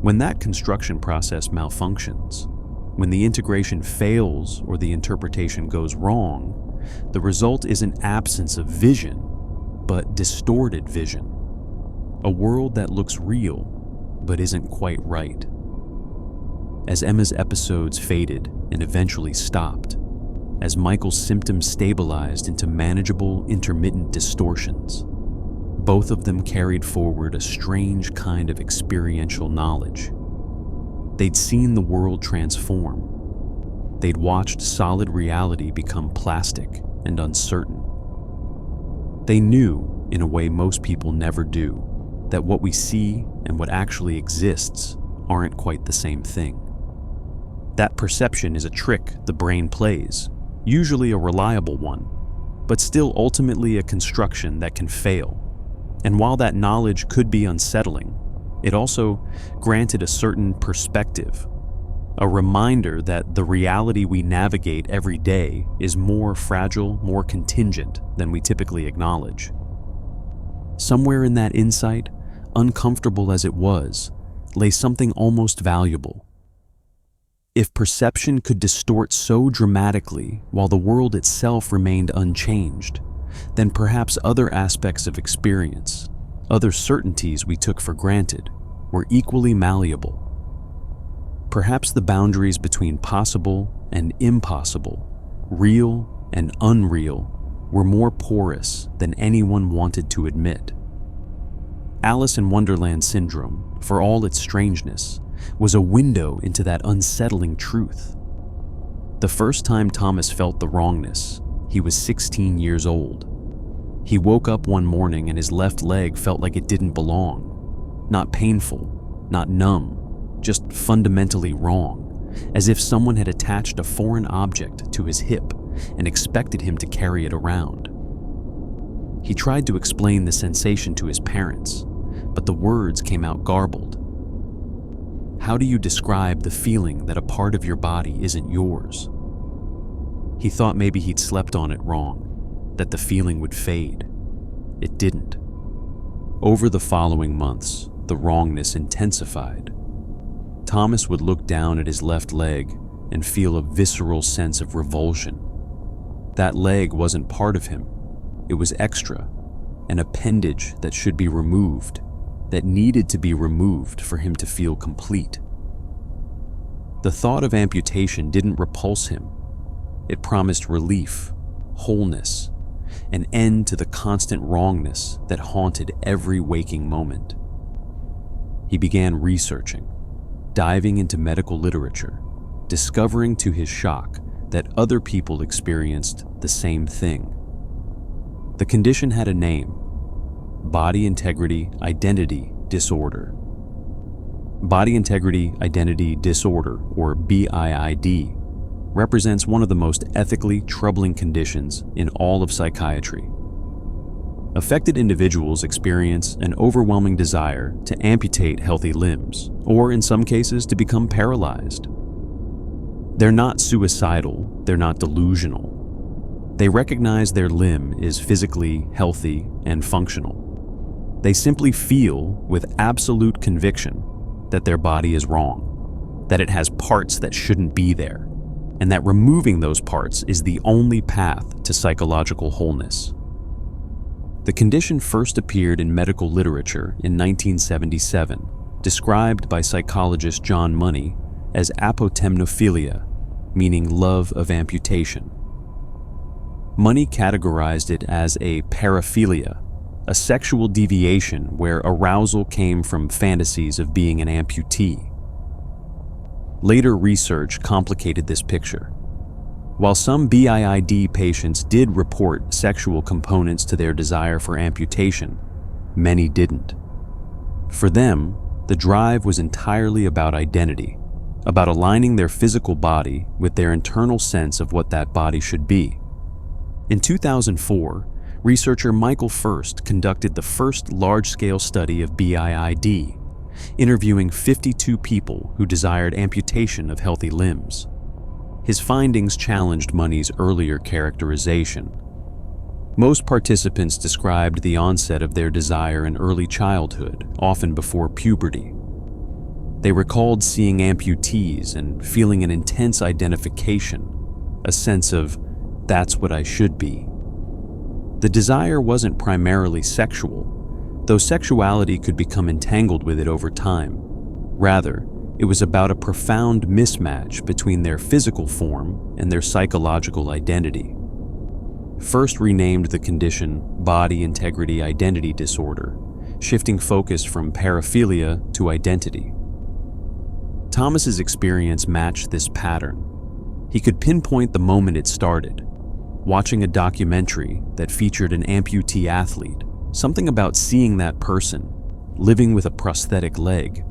When that construction process malfunctions, when the integration fails or the interpretation goes wrong, the result is an absence of vision, but distorted vision. A world that looks real, but isn't quite right. As Emma's episodes faded and eventually stopped, as Michael's symptoms stabilized into manageable, intermittent distortions, both of them carried forward a strange kind of experiential knowledge. They'd seen the world transform. They'd watched solid reality become plastic and uncertain. They knew, in a way most people never do, that what we see and what actually exists aren't quite the same thing. That perception is a trick the brain plays, usually a reliable one, but still ultimately a construction that can fail. And while that knowledge could be unsettling, it also granted a certain perspective, a reminder that the reality we navigate every day is more fragile, more contingent than we typically acknowledge. Somewhere in that insight, uncomfortable as it was, lay something almost valuable. If perception could distort so dramatically while the world itself remained unchanged, then perhaps other aspects of experience, other certainties we took for granted, were equally malleable. Perhaps the boundaries between possible and impossible, real and unreal, were more porous than anyone wanted to admit. Alice in Wonderland Syndrome, for all its strangeness, was a window into that unsettling truth. The first time Thomas felt the wrongness, he was 16 years old. He woke up one morning and his left leg felt like it didn't belong. Not painful, not numb, just fundamentally wrong, as if someone had attached a foreign object to his hip and expected him to carry it around. He tried to explain the sensation to his parents, but the words came out garbled. How do you describe the feeling that a part of your body isn't yours? He thought maybe he'd slept on it wrong, that the feeling would fade. It didn't. Over the following months, the wrongness intensified. Thomas would look down at his left leg and feel a visceral sense of revulsion. That leg wasn't part of him. It was extra, an appendage that should be removed, that needed to be removed for him to feel complete. The thought of amputation didn't repulse him. It promised relief, wholeness, an end to the constant wrongness that haunted every waking moment. He began researching, diving into medical literature, discovering to his shock that other people experienced the same thing. The condition had a name: Body Integrity Identity Disorder. Body Integrity Identity Disorder, or BIID, represents one of the most ethically troubling conditions in all of psychiatry. Affected individuals experience an overwhelming desire to amputate healthy limbs, or in some cases to become paralyzed. They're not suicidal, they're not delusional. They recognize their limb is physically healthy and functional. They simply feel with absolute conviction that their body is wrong, that it has parts that shouldn't be there, and that removing those parts is the only path to psychological wholeness. The condition first appeared in medical literature in 1977, described by psychologist John Money as apotemnophilia, meaning love of amputation. Money categorized it as a paraphilia, a sexual deviation where arousal came from fantasies of being an amputee. Later research complicated this picture. While some BIID patients did report sexual components to their desire for amputation, many didn't. For them, the drive was entirely about identity, about aligning their physical body with their internal sense of what that body should be. In 2004, researcher Michael First conducted the first large-scale study of BIID, interviewing 52 people who desired amputation of healthy limbs. His findings challenged Money's earlier characterization. Most participants described the onset of their desire in early childhood, often before puberty. They recalled seeing amputees and feeling an intense identification, a sense of, "That's what I should be." The desire wasn't primarily sexual, though sexuality could become entangled with it over time. Rather, it was about a profound mismatch between their physical form and their psychological identity. First renamed the condition Body Integrity Identity Disorder, shifting focus from paraphilia to identity. Thomas's experience matched this pattern. He could pinpoint the moment it started. Watching a documentary that featured an amputee athlete, something about seeing that person, living with a prosthetic leg,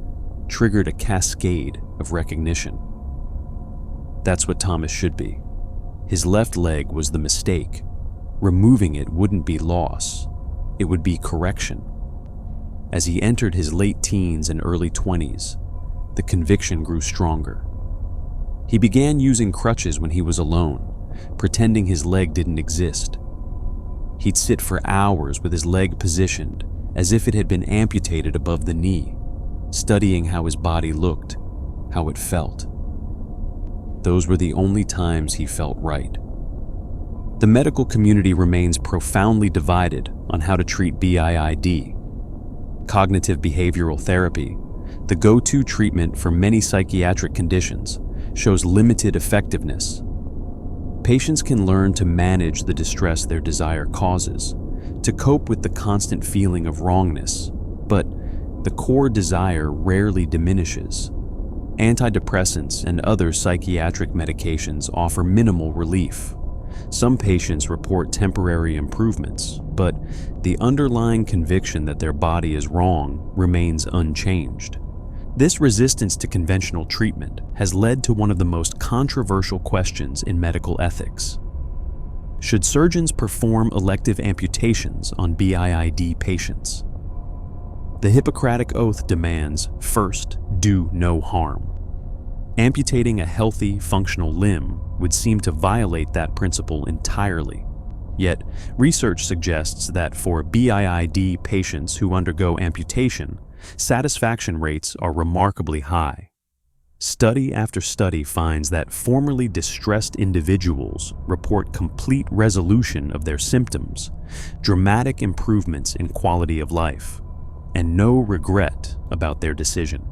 triggered a cascade of recognition. That's what Thomas should be. His left leg was the mistake. Removing it wouldn't be loss, it would be correction. As he entered his late teens and early 20s, the conviction grew stronger. He began using crutches when he was alone, pretending his leg didn't exist. He'd sit for hours with his leg positioned as if it had been amputated above the knee, studying how his body looked, how it felt. Those were the only times he felt right. The medical community remains profoundly divided on how to treat BIID. Cognitive behavioral therapy, the go-to treatment for many psychiatric conditions, shows limited effectiveness. Patients can learn to manage the distress their desire causes, to cope with the constant feeling of wrongness, but the core desire rarely diminishes. Antidepressants and other psychiatric medications offer minimal relief. Some patients report temporary improvements, but the underlying conviction that their body is wrong remains unchanged. This resistance to conventional treatment has led to one of the most controversial questions in medical ethics. Should surgeons perform elective amputations on BIID patients? The Hippocratic Oath demands, first, do no harm. Amputating a healthy, functional limb would seem to violate that principle entirely. Yet, research suggests that for BIID patients who undergo amputation, satisfaction rates are remarkably high. Study after study finds that formerly distressed individuals report complete resolution of their symptoms, dramatic improvements in quality of life, and no regret about their decision.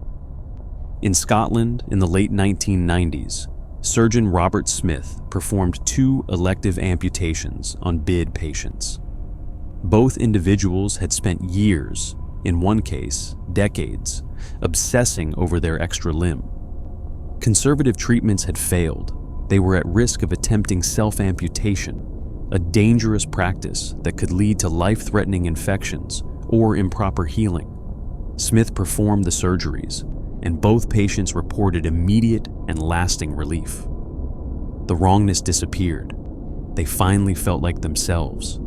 In Scotland, in the late 1990s, surgeon Robert Smith performed 2 elective amputations on BIID patients. Both individuals had spent years, in one case, decades, obsessing over their extra limb. Conservative treatments had failed. They were at risk of attempting self-amputation, a dangerous practice that could lead to life-threatening infections or improper healing. Smith performed the surgeries, and both patients reported immediate and lasting relief. The wrongness disappeared. They finally felt like themselves.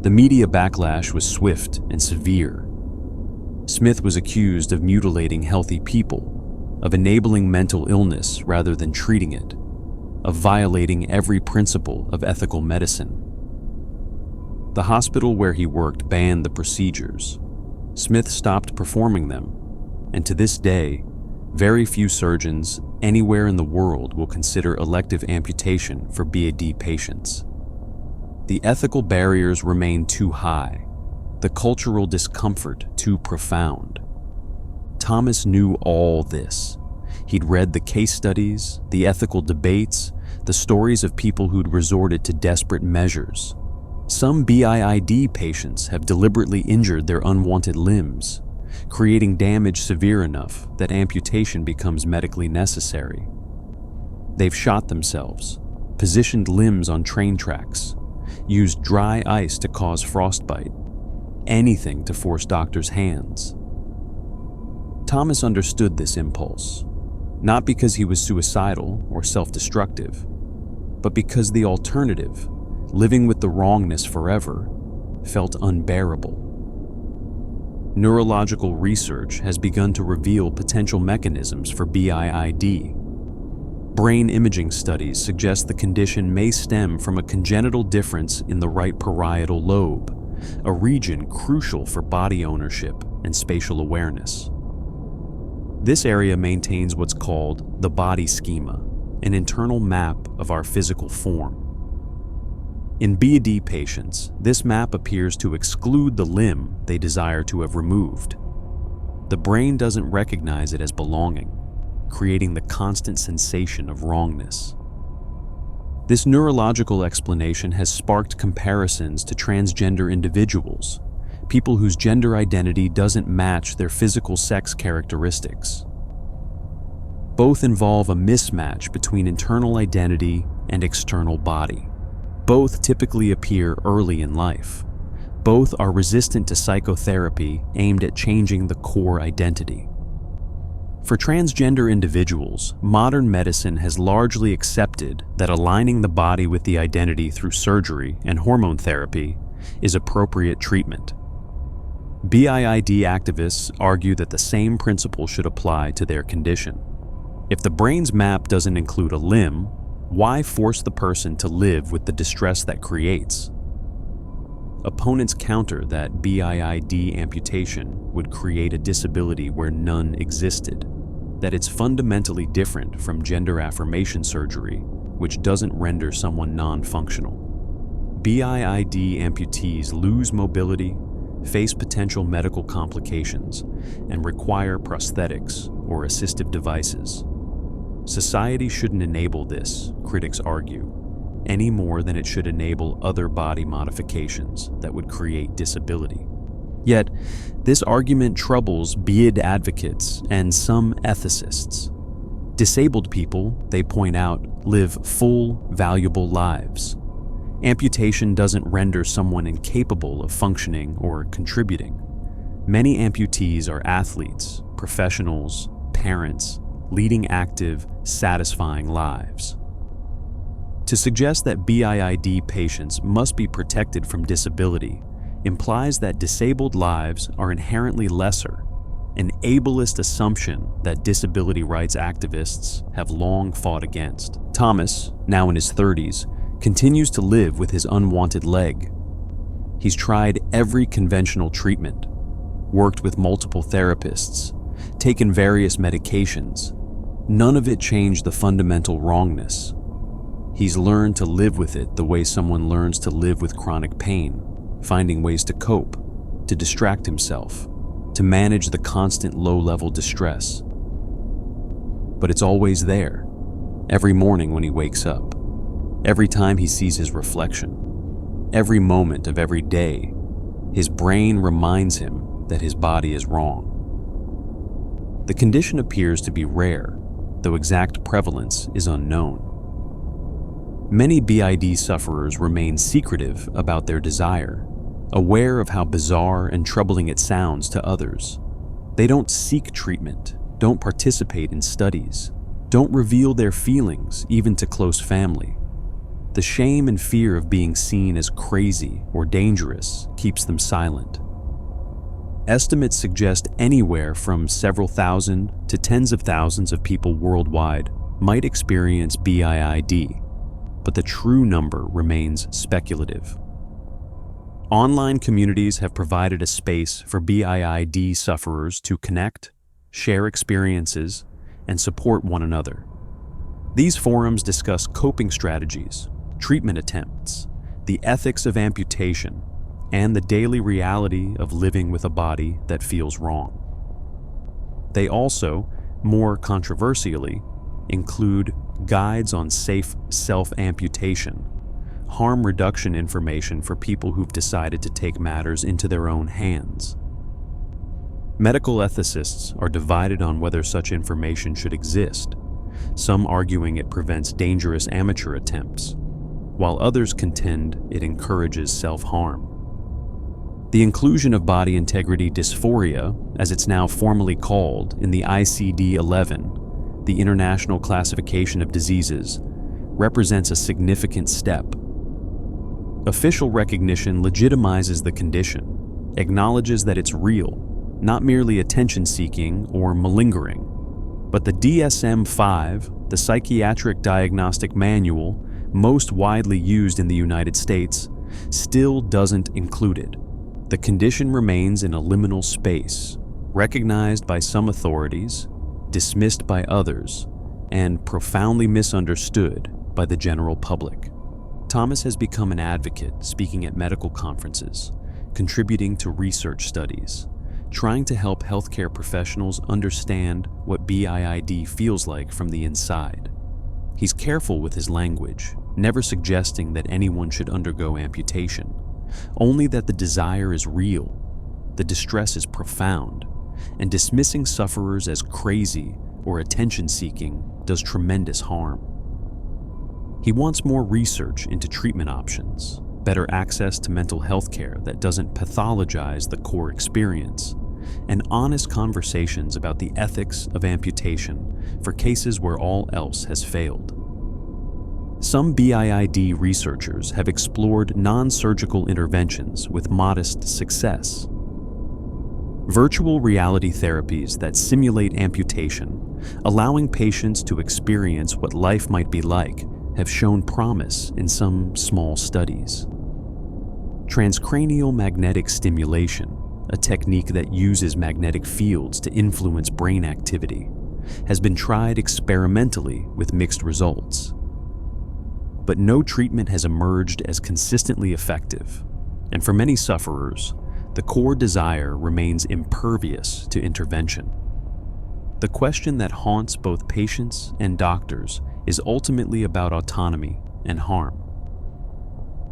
The media backlash was swift and severe. Smith was accused of mutilating healthy people, of enabling mental illness rather than treating it, of violating every principle of ethical medicine. The hospital where he worked banned the procedures. Smith stopped performing them, and to this day, very few surgeons anywhere in the world will consider elective amputation for BIID patients. The ethical barriers remain too high, the cultural discomfort too profound. Thomas knew all this. He'd read the case studies, the ethical debates, the stories of people who'd resorted to desperate measures. Some BIID patients have deliberately injured their unwanted limbs, creating damage severe enough that amputation becomes medically necessary. They've shot themselves, positioned limbs on train tracks, used dry ice to cause frostbite, anything to force doctors' hands. Thomas understood this impulse, not because he was suicidal or self-destructive, but because the alternative, living with the wrongness forever, felt unbearable. Neurological research has begun to reveal potential mechanisms for BIID. Brain imaging studies suggest the condition may stem from a congenital difference in the right parietal lobe, a region crucial for body ownership and spatial awareness. This area maintains what's called the body schema, an internal map of our physical form. In BIID patients, this map appears to exclude the limb they desire to have removed. The brain doesn't recognize it as belonging, creating the constant sensation of wrongness. This neurological explanation has sparked comparisons to transgender individuals, people whose gender identity doesn't match their physical sex characteristics. Both involve a mismatch between internal identity and external body. Both typically appear early in life. Both are resistant to psychotherapy aimed at changing the core identity. For transgender individuals, modern medicine has largely accepted that aligning the body with the identity through surgery and hormone therapy is appropriate treatment. BIID activists argue that the same principle should apply to their condition. If the brain's map doesn't include a limb, why force the person to live with the distress that creates? Opponents counter that BIID amputation would create a disability where none existed, that it's fundamentally different from gender affirmation surgery, which doesn't render someone non-functional. BIID amputees lose mobility, face potential medical complications, and require prosthetics or assistive devices. Society shouldn't enable this, critics argue, any more than it should enable other body modifications that would create disability. Yet, this argument troubles BIID advocates and some ethicists. Disabled people, they point out, live full, valuable lives. Amputation doesn't render someone incapable of functioning or contributing. Many amputees are athletes, professionals, parents, leading active, satisfying lives. To suggest that BIID patients must be protected from disability implies that disabled lives are inherently lesser, an ableist assumption that disability rights activists have long fought against. Thomas, now in his 30s, continues to live with his unwanted leg. He's tried every conventional treatment, worked with multiple therapists, taken various medications. None of it changed the fundamental wrongness. He's learned to live with it the way someone learns to live with chronic pain, finding ways to cope, to distract himself, to manage the constant low-level distress. But it's always there, every morning when he wakes up, every time he sees his reflection, every moment of every day, his brain reminds him that his body is wrong. The condition appears to be rare, though exact prevalence is unknown. Many BID sufferers remain secretive about their desire, aware of how bizarre and troubling it sounds to others. They don't seek treatment, don't participate in studies, don't reveal their feelings even to close family. The shame and fear of being seen as crazy or dangerous keeps them silent. Estimates suggest anywhere from several thousand to tens of thousands of people worldwide might experience BIID, but the true number remains speculative. Online communities have provided a space for BIID sufferers to connect, share experiences, and support one another. These forums discuss coping strategies, treatment attempts, the ethics of amputation, and the daily reality of living with a body that feels wrong. They also, more controversially, include guides on safe self-amputation, harm reduction information for people who've decided to take matters into their own hands. Medical ethicists are divided on whether such information should exist, some arguing it prevents dangerous amateur attempts, while others contend it encourages self-harm. The inclusion of body integrity dysphoria, as it's now formally called in the ICD-11, the International Classification of Diseases, represents a significant step. Official recognition legitimizes the condition, acknowledges that it's real, not merely attention-seeking or malingering. But the DSM-5, the psychiatric diagnostic manual most widely used in the United States, still doesn't include it. The condition remains in a liminal space, recognized by some authorities, dismissed by others, and profoundly misunderstood by the general public. Thomas has become an advocate, speaking at medical conferences, contributing to research studies, trying to help healthcare professionals understand what BIID feels like from the inside. He's careful with his language, never suggesting that anyone should undergo amputation, only that the desire is real, the distress is profound, and dismissing sufferers as crazy or attention-seeking does tremendous harm. He wants more research into treatment options, better access to mental health care that doesn't pathologize the core experience, and honest conversations about the ethics of amputation for cases where all else has failed. Some BIID researchers have explored non-surgical interventions with modest success. Virtual reality therapies that simulate amputation, allowing patients to experience what life might be like, have shown promise in some small studies. Transcranial magnetic stimulation, a technique that uses magnetic fields to influence brain activity, has been tried experimentally with mixed results. But no treatment has emerged as consistently effective, and for many sufferers, the core desire remains impervious to intervention. The question that haunts both patients and doctors is ultimately about autonomy and harm.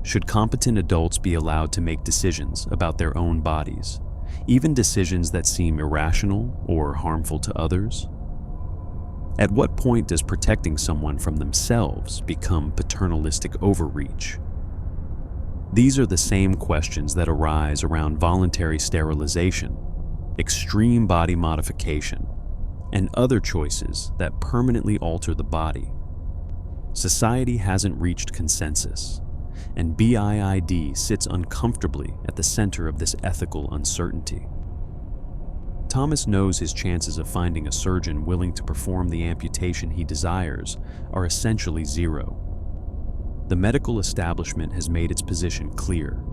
Should competent adults be allowed to make decisions about their own bodies, even decisions that seem irrational or harmful to others? At what point does protecting someone from themselves become paternalistic overreach? These are the same questions that arise around voluntary sterilization, extreme body modification, and other choices that permanently alter the body. Society hasn't reached consensus, and BIID sits uncomfortably at the center of this ethical uncertainty. Thomas knows his chances of finding a surgeon willing to perform the amputation he desires are essentially zero. The medical establishment has made its position clear.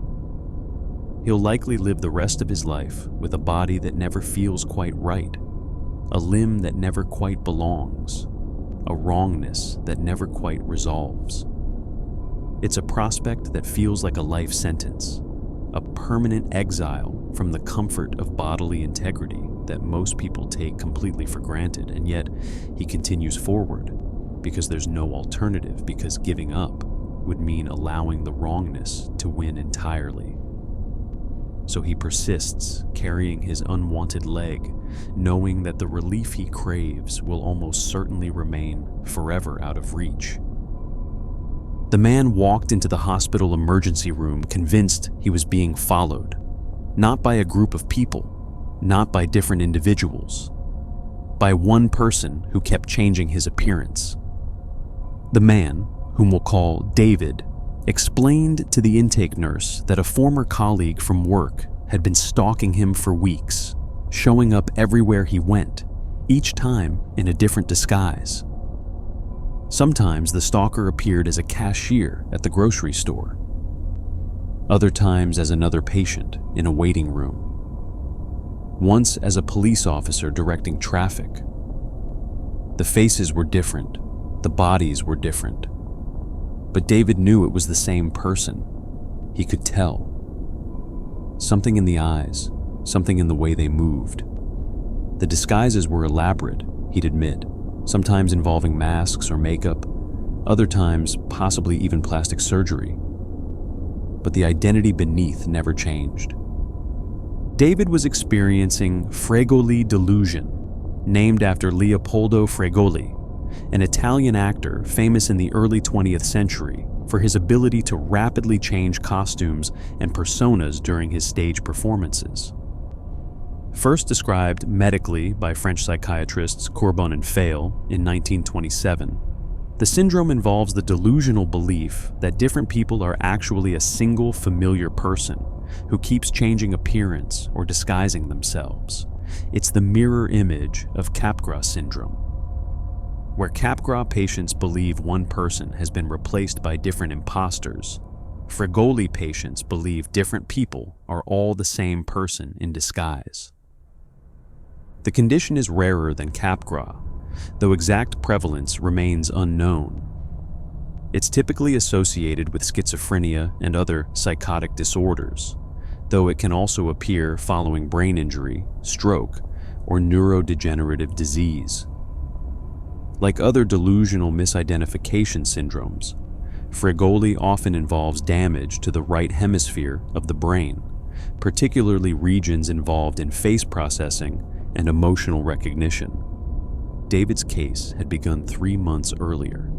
He'll likely live the rest of his life with a body that never feels quite right, a limb that never quite belongs, a wrongness that never quite resolves. It's a prospect that feels like a life sentence, a permanent exile from the comfort of bodily integrity that most people take completely for granted, and yet he continues forward because there's no alternative, because giving up would mean allowing the wrongness to win entirely. So he persists, carrying his unwanted leg, knowing that the relief he craves will almost certainly remain forever out of reach. The man walked into the hospital emergency room convinced he was being followed, not by a group of people, not by different individuals, by one person who kept changing his appearance. The man, whom we'll call David, explained to the intake nurse that a former colleague from work had been stalking him for weeks, showing up everywhere he went, each time in a different disguise. Sometimes the stalker appeared as a cashier at the grocery store, other times as another patient in a waiting room, once as a police officer directing traffic. The faces were different, the bodies were different, but David knew it was the same person. He could tell. Something in the eyes, something in the way they moved. The disguises were elaborate, he'd admit, sometimes involving masks or makeup, other times possibly even plastic surgery. But the identity beneath never changed. David was experiencing Fregoli Delusion, named after Leopoldo Fregoli, an Italian actor famous in the early 20th century for his ability to rapidly change costumes and personas during his stage performances. First described medically by French psychiatrists Corbon and Fail in 1927, the syndrome involves the delusional belief that different people are actually a single familiar person who keeps changing appearance or disguising themselves. It's the mirror image of Capgras Syndrome, where Capgras patients believe one person has been replaced by different impostors. Fregoli patients believe different people are all the same person in disguise. The condition is rarer than Capgras, though exact prevalence remains unknown. It's typically associated with schizophrenia and other psychotic disorders, though it can also appear following brain injury, stroke, or neurodegenerative disease. Like other delusional misidentification syndromes, Fregoli often involves damage to the right hemisphere of the brain, particularly regions involved in face processing and emotional recognition. David's case had begun 3 months earlier.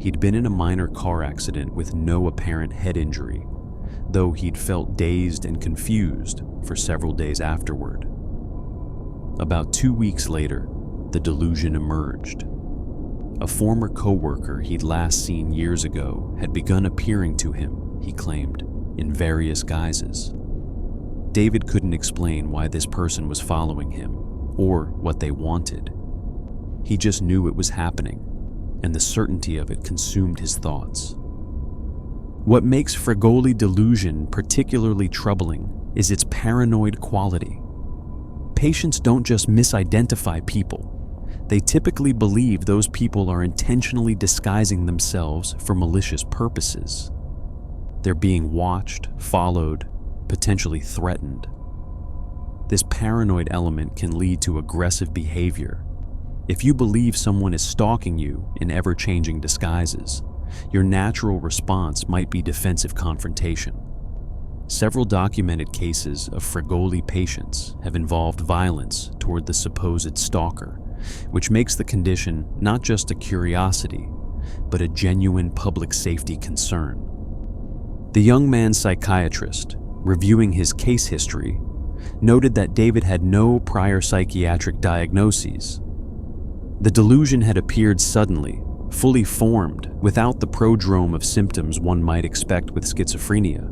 He'd been in a minor car accident with no apparent head injury, though he'd felt dazed and confused for several days afterward. About 2 weeks later, the delusion emerged. A former coworker he'd last seen years ago had begun appearing to him, he claimed, in various guises. David couldn't explain why this person was following him, or what they wanted. He just knew it was happening, and the certainty of it consumed his thoughts. What makes Fregoli delusion particularly troubling is its paranoid quality. Patients don't just misidentify people. They typically believe those people are intentionally disguising themselves for malicious purposes. They're being watched, followed, potentially threatened. This paranoid element can lead to aggressive behavior. If you believe someone is stalking you in ever-changing disguises, your natural response might be defensive confrontation. Several documented cases of Fregoli patients have involved violence toward the supposed stalker, which makes the condition not just a curiosity, but a genuine public safety concern. The young man's psychiatrist, reviewing his case history, noted that David had no prior psychiatric diagnoses. The delusion had appeared suddenly, fully formed, without the prodrome of symptoms one might expect with schizophrenia.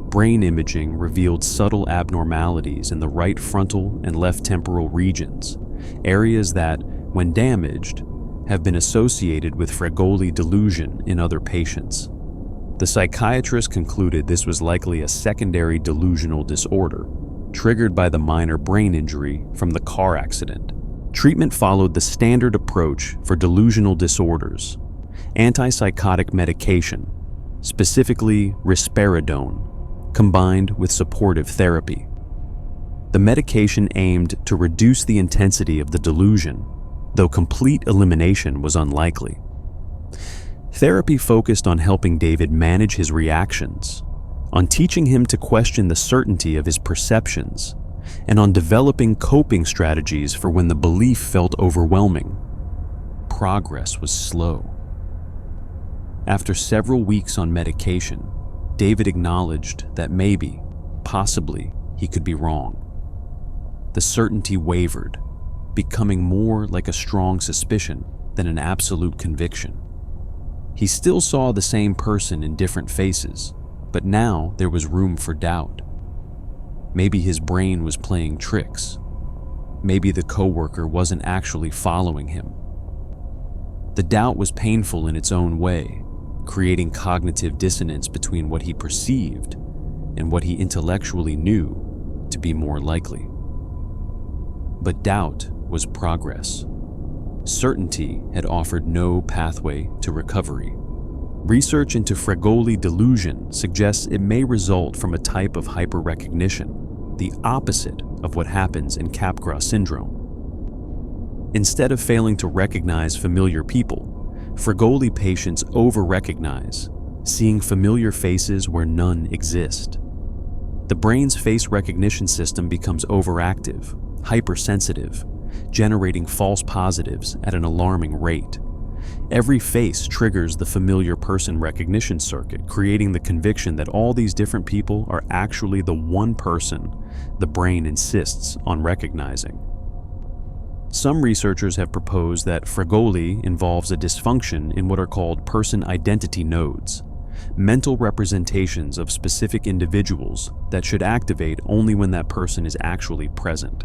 Brain imaging revealed subtle abnormalities in the right frontal and left temporal regions, areas that, when damaged, have been associated with Fregoli delusion in other patients. The psychiatrist concluded this was likely a secondary delusional disorder, triggered by the minor brain injury from the car accident. Treatment followed the standard approach for delusional disorders: antipsychotic medication, specifically risperidone, combined with supportive therapy. The medication aimed to reduce the intensity of the delusion, though complete elimination was unlikely. Therapy focused on helping David manage his reactions, on teaching him to question the certainty of his perceptions, and on developing coping strategies for when the belief felt overwhelming. Progress was slow. After several weeks on medication, David acknowledged that maybe, possibly, he could be wrong. The certainty wavered, becoming more like a strong suspicion than an absolute conviction. He still saw the same person in different faces, but now there was room for doubt. Maybe his brain was playing tricks. Maybe the coworker wasn't actually following him. The doubt was painful in its own way, creating cognitive dissonance between what he perceived and what he intellectually knew to be more likely. But doubt was progress. Certainty had offered no pathway to recovery. Research into Fregoli delusion suggests it may result from a type of hyperrecognition, the opposite of what happens in Capgras Syndrome. Instead of failing to recognize familiar people, Fregoli patients over-recognize, seeing familiar faces where none exist. The brain's face recognition system becomes overactive, hypersensitive, generating false positives at an alarming rate. Every face triggers the familiar person recognition circuit, creating the conviction that all these different people are actually the one person the brain insists on recognizing. Some researchers have proposed that Fregoli involves a dysfunction in what are called person identity nodes, mental representations of specific individuals that should activate only when that person is actually present.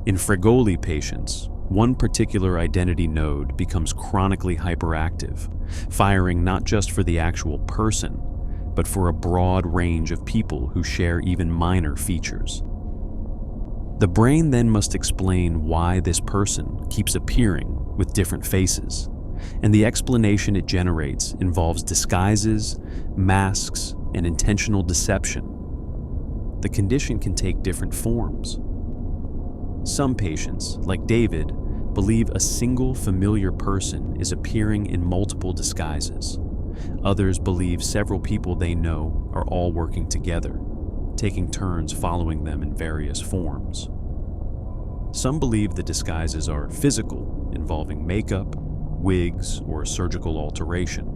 In Fregoli patients, one particular identity node becomes chronically hyperactive, firing not just for the actual person, but for a broad range of people who share even minor features. The brain then must explain why this person keeps appearing with different faces, and the explanation it generates involves disguises, masks, and intentional deception. The condition can take different forms. Some patients, like David, believe a single familiar person is appearing in multiple disguises. Others believe several people they know are all working together, taking turns following them in various forms. Some believe the disguises are physical, involving makeup, wigs, or surgical alteration.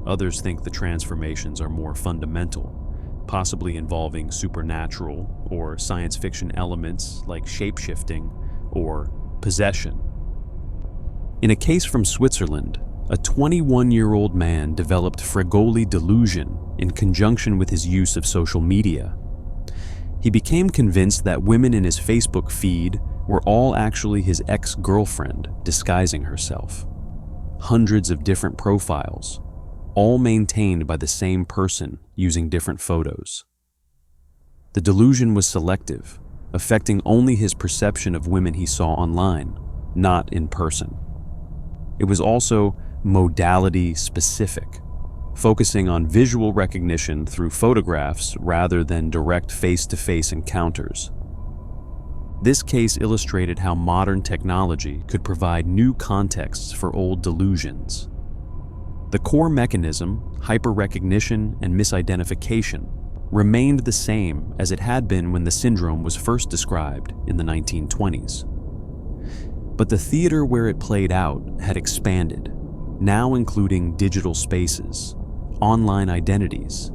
Others think the transformations are more fundamental, possibly involving supernatural or science fiction elements like shape-shifting or possession. In a case from Switzerland, a 21-year-old man developed Fregoli delusion in conjunction with his use of social media. He became convinced that women in his Facebook feed were all actually his ex-girlfriend disguising herself. Hundreds of different profiles, all maintained by the same person using different photos. The delusion was selective, affecting only his perception of women he saw online, not in person. It was also modality specific, focusing on visual recognition through photographs rather than direct face-to-face encounters. This case illustrated how modern technology could provide new contexts for old delusions. The core mechanism, hyperrecognition and misidentification, remained the same as it had been when the syndrome was first described in the 1920s. But the theater where it played out had expanded, now including digital spaces, online identities,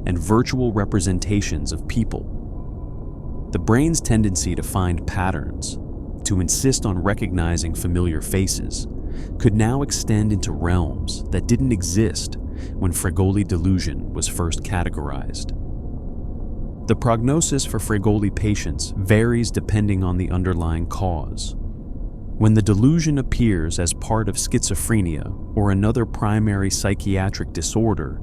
and virtual representations of people. The brain's tendency to find patterns, to insist on recognizing familiar faces, could now extend into realms that didn't exist when Fregoli delusion was first categorized. The prognosis for Fregoli patients varies depending on the underlying cause. When the delusion appears as part of schizophrenia or another primary psychiatric disorder,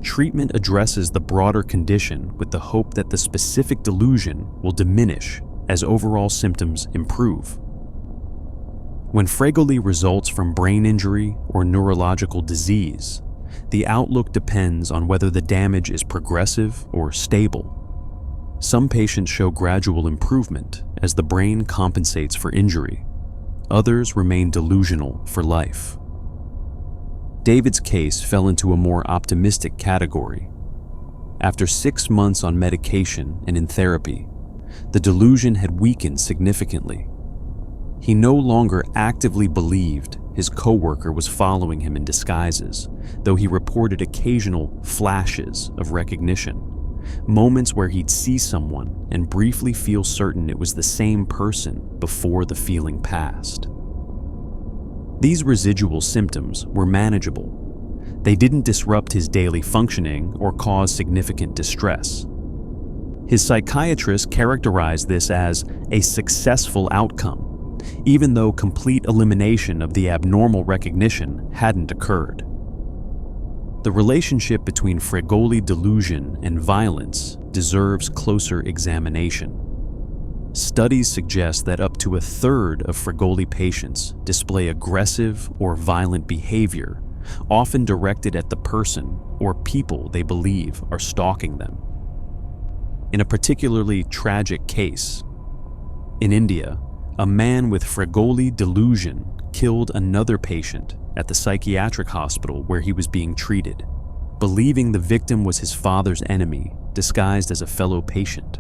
treatment addresses the broader condition with the hope that the specific delusion will diminish as overall symptoms improve. When Fregoli results from brain injury or neurological disease, the outlook depends on whether the damage is progressive or stable. Some patients show gradual improvement as the brain compensates for injury. Others remain delusional for life. David's case fell into a more optimistic category. After 6 months on medication and in therapy, the delusion had weakened significantly. He no longer actively believed his coworker was following him in disguises, though he reported occasional flashes of recognition, moments where he'd see someone and briefly feel certain it was the same person before the feeling passed. These residual symptoms were manageable. They didn't disrupt his daily functioning or cause significant distress. His psychiatrist characterized this as a successful outcome, even though complete elimination of the abnormal recognition hadn't occurred. The relationship between Fregoli delusion and violence deserves closer examination. Studies suggest that up to a third of Fregoli patients display aggressive or violent behavior, often directed at the person or people they believe are stalking them. In a particularly tragic case, in India, a man with Fregoli delusion killed another patient at the psychiatric hospital where he was being treated, believing the victim was his father's enemy disguised as a fellow patient.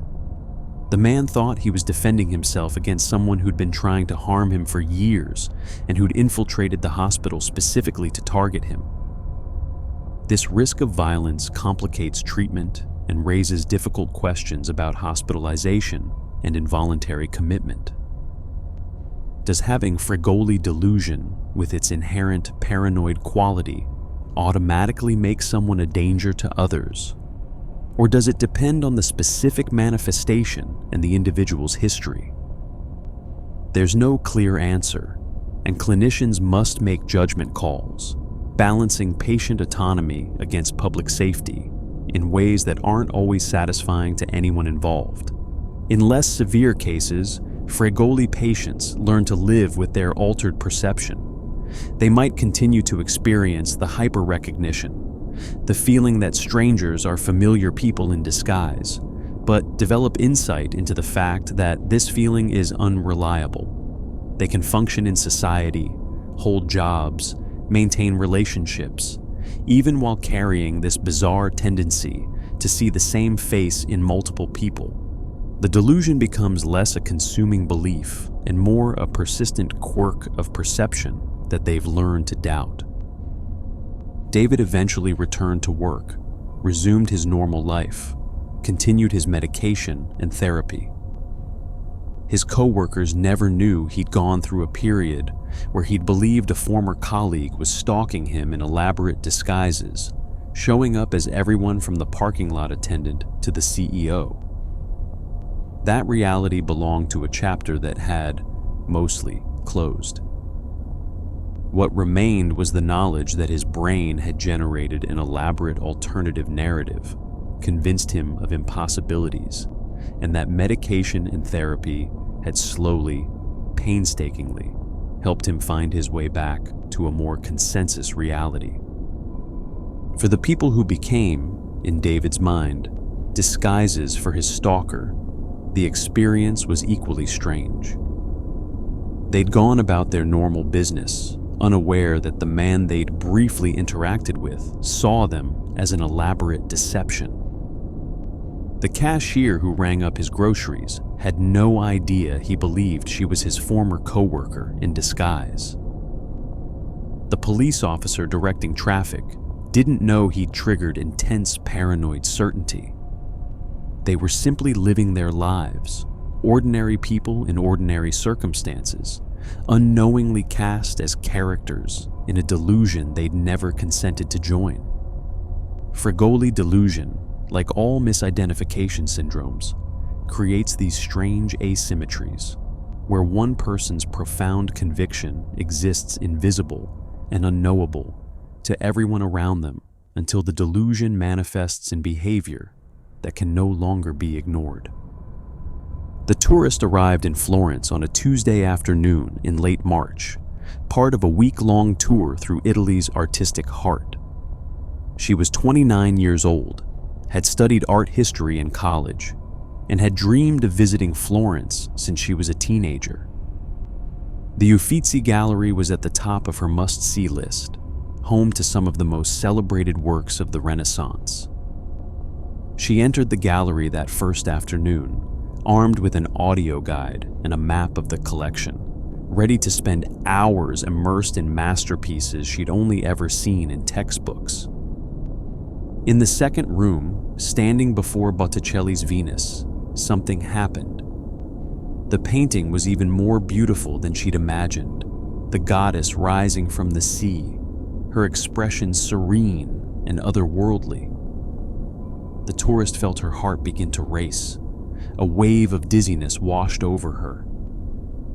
The man thought he was defending himself against someone who'd been trying to harm him for years and who'd infiltrated the hospital specifically to target him. This risk of violence complicates treatment and raises difficult questions about hospitalization and involuntary commitment. Does having Fregoli delusion, with its inherent paranoid quality, automatically make someone a danger to others? Or does it depend on the specific manifestation and the individual's history? There's no clear answer, and clinicians must make judgment calls, balancing patient autonomy against public safety in ways that aren't always satisfying to anyone involved. In less severe cases, Fregoli patients learn to live with their altered perception. They might continue to experience the hyperrecognition, the feeling that strangers are familiar people in disguise, but develop insight into the fact that this feeling is unreliable. They can function in society, hold jobs, maintain relationships, even while carrying this bizarre tendency to see the same face in multiple people. The delusion becomes less a consuming belief and more a persistent quirk of perception that they've learned to doubt. David eventually returned to work, resumed his normal life, continued his medication and therapy. His coworkers never knew he'd gone through a period where he'd believed a former colleague was stalking him in elaborate disguises, showing up as everyone from the parking lot attendant to the CEO. That reality belonged to a chapter that had, mostly, closed. What remained was the knowledge that his brain had generated an elaborate alternative narrative, convinced him of impossibilities, and that medication and therapy had slowly, painstakingly, helped him find his way back to a more consensus reality. For the people who became, in David's mind, disguises for his stalker, the experience was equally strange. They'd gone about their normal business, unaware that the man they'd briefly interacted with saw them as an elaborate deception. The cashier who rang up his groceries had no idea he believed she was his former coworker in disguise. The police officer directing traffic didn't know he'd triggered intense paranoid certainty. They were simply living their lives, ordinary people in ordinary circumstances, unknowingly cast as characters in a delusion they'd never consented to join. Cotard Delusion, like all misidentification syndromes, creates these strange asymmetries, where one person's profound conviction exists invisible and unknowable to everyone around them until the delusion manifests in behavior that can no longer be ignored. The tourist arrived in Florence on a Tuesday afternoon in late March, part of a week-long tour through Italy's artistic heart. She was 29 years old, had studied art history in college, and had dreamed of visiting Florence since she was a teenager. The Uffizi Gallery was at the top of her must-see list, home to some of the most celebrated works of the Renaissance. She entered the gallery that first afternoon, armed with an audio guide and a map of the collection, ready to spend hours immersed in masterpieces she'd only ever seen in textbooks. In the second room, standing before Botticelli's Venus, something happened. The painting was even more beautiful than she'd imagined, the goddess rising from the sea, her expression serene and otherworldly. The tourist felt her heart begin to race. A wave of dizziness washed over her.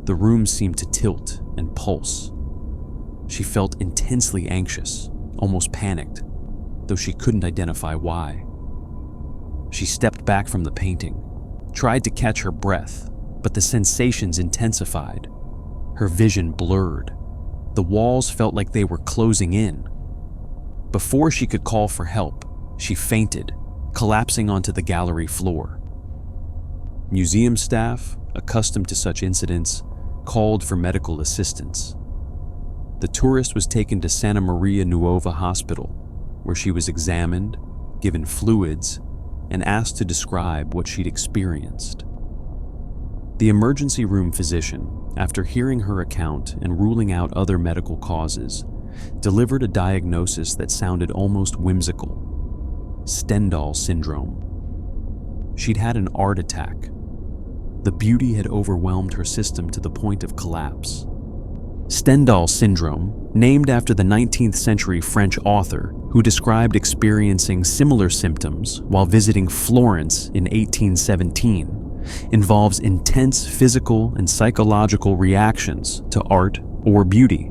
The room seemed to tilt and pulse. She felt intensely anxious, almost panicked, though she couldn't identify why. She stepped back from the painting, tried to catch her breath, but the sensations intensified. Her vision blurred. The walls felt like they were closing in. Before she could call for help, she fainted, collapsing onto the gallery floor. Museum staff, accustomed to such incidents, called for medical assistance. The tourist was taken to Santa Maria Nuova Hospital, where she was examined, given fluids, and asked to describe what she'd experienced. The emergency room physician, after hearing her account and ruling out other medical causes, delivered a diagnosis that sounded almost whimsical: Stendhal Syndrome. She'd had an art attack. The beauty had overwhelmed her system to the point of collapse. Stendhal Syndrome, named after the 19th century French author who described experiencing similar symptoms while visiting Florence in 1817, involves intense physical and psychological reactions to art or beauty.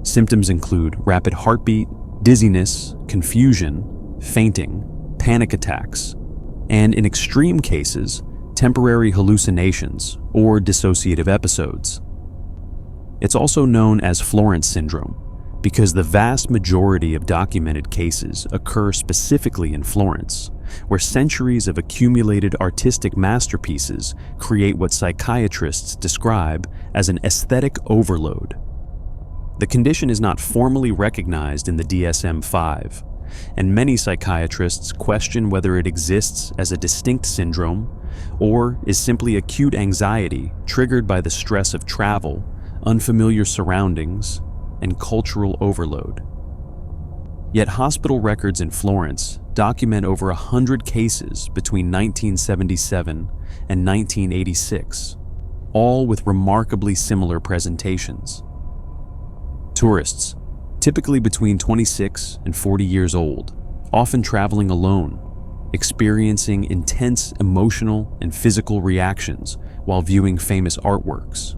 Symptoms include rapid heartbeat, dizziness, confusion, fainting, panic attacks, and in extreme cases, temporary hallucinations or dissociative episodes. It's also known as Florence Syndrome because the vast majority of documented cases occur specifically in Florence, where centuries of accumulated artistic masterpieces create what psychiatrists describe as an aesthetic overload. The condition is not formally recognized in the DSM-5, and many psychiatrists question whether it exists as a distinct syndrome or is simply acute anxiety triggered by the stress of travel, unfamiliar surroundings, and cultural overload. Yet hospital records in Florence document over 100 cases between 1977 and 1986, all with remarkably similar presentations. Tourists, typically between 26 and 40 years old, often traveling alone, experiencing intense emotional and physical reactions while viewing famous artworks.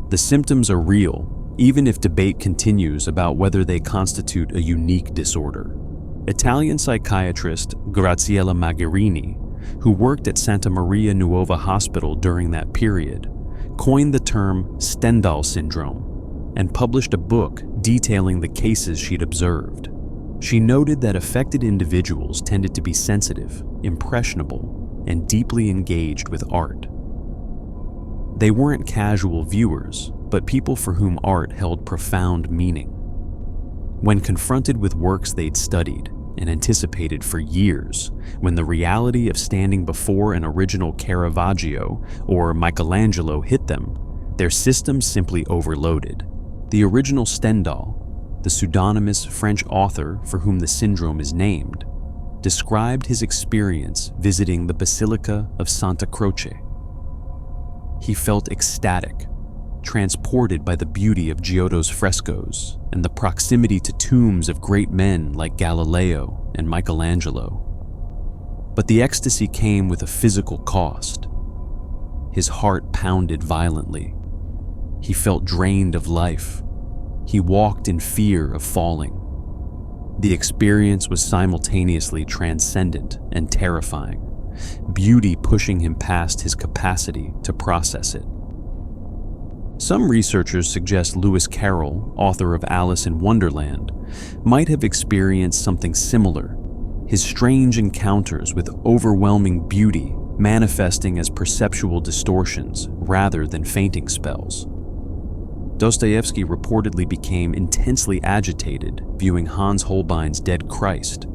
The symptoms are real, even if debate continues about whether they constitute a unique disorder. Italian psychiatrist Graziella Magherini, who worked at Santa Maria Nuova Hospital during that period, coined the term Stendhal Syndrome and published a book detailing the cases she'd observed. She noted that affected individuals tended to be sensitive, impressionable, and deeply engaged with art. They weren't casual viewers, but people for whom art held profound meaning. When confronted with works they'd studied and anticipated for years, when the reality of standing before an original Caravaggio or Michelangelo hit them, their systems simply overloaded. The original Stendhal, the pseudonymous French author for whom the syndrome is named, described his experience visiting the Basilica of Santa Croce. He felt ecstatic, transported by the beauty of Giotto's frescoes and the proximity to tombs of great men like Galileo and Michelangelo. But the ecstasy came with a physical cost. His heart pounded violently. He felt drained of life. He walked in fear of falling. The experience was simultaneously transcendent and terrifying, beauty pushing him past his capacity to process it. Some researchers suggest Lewis Carroll, author of Alice in Wonderland, might have experienced something similar, his strange encounters with overwhelming beauty manifesting as perceptual distortions rather than fainting spells. Dostoevsky reportedly became intensely agitated viewing Hans Holbein's Dead Christ,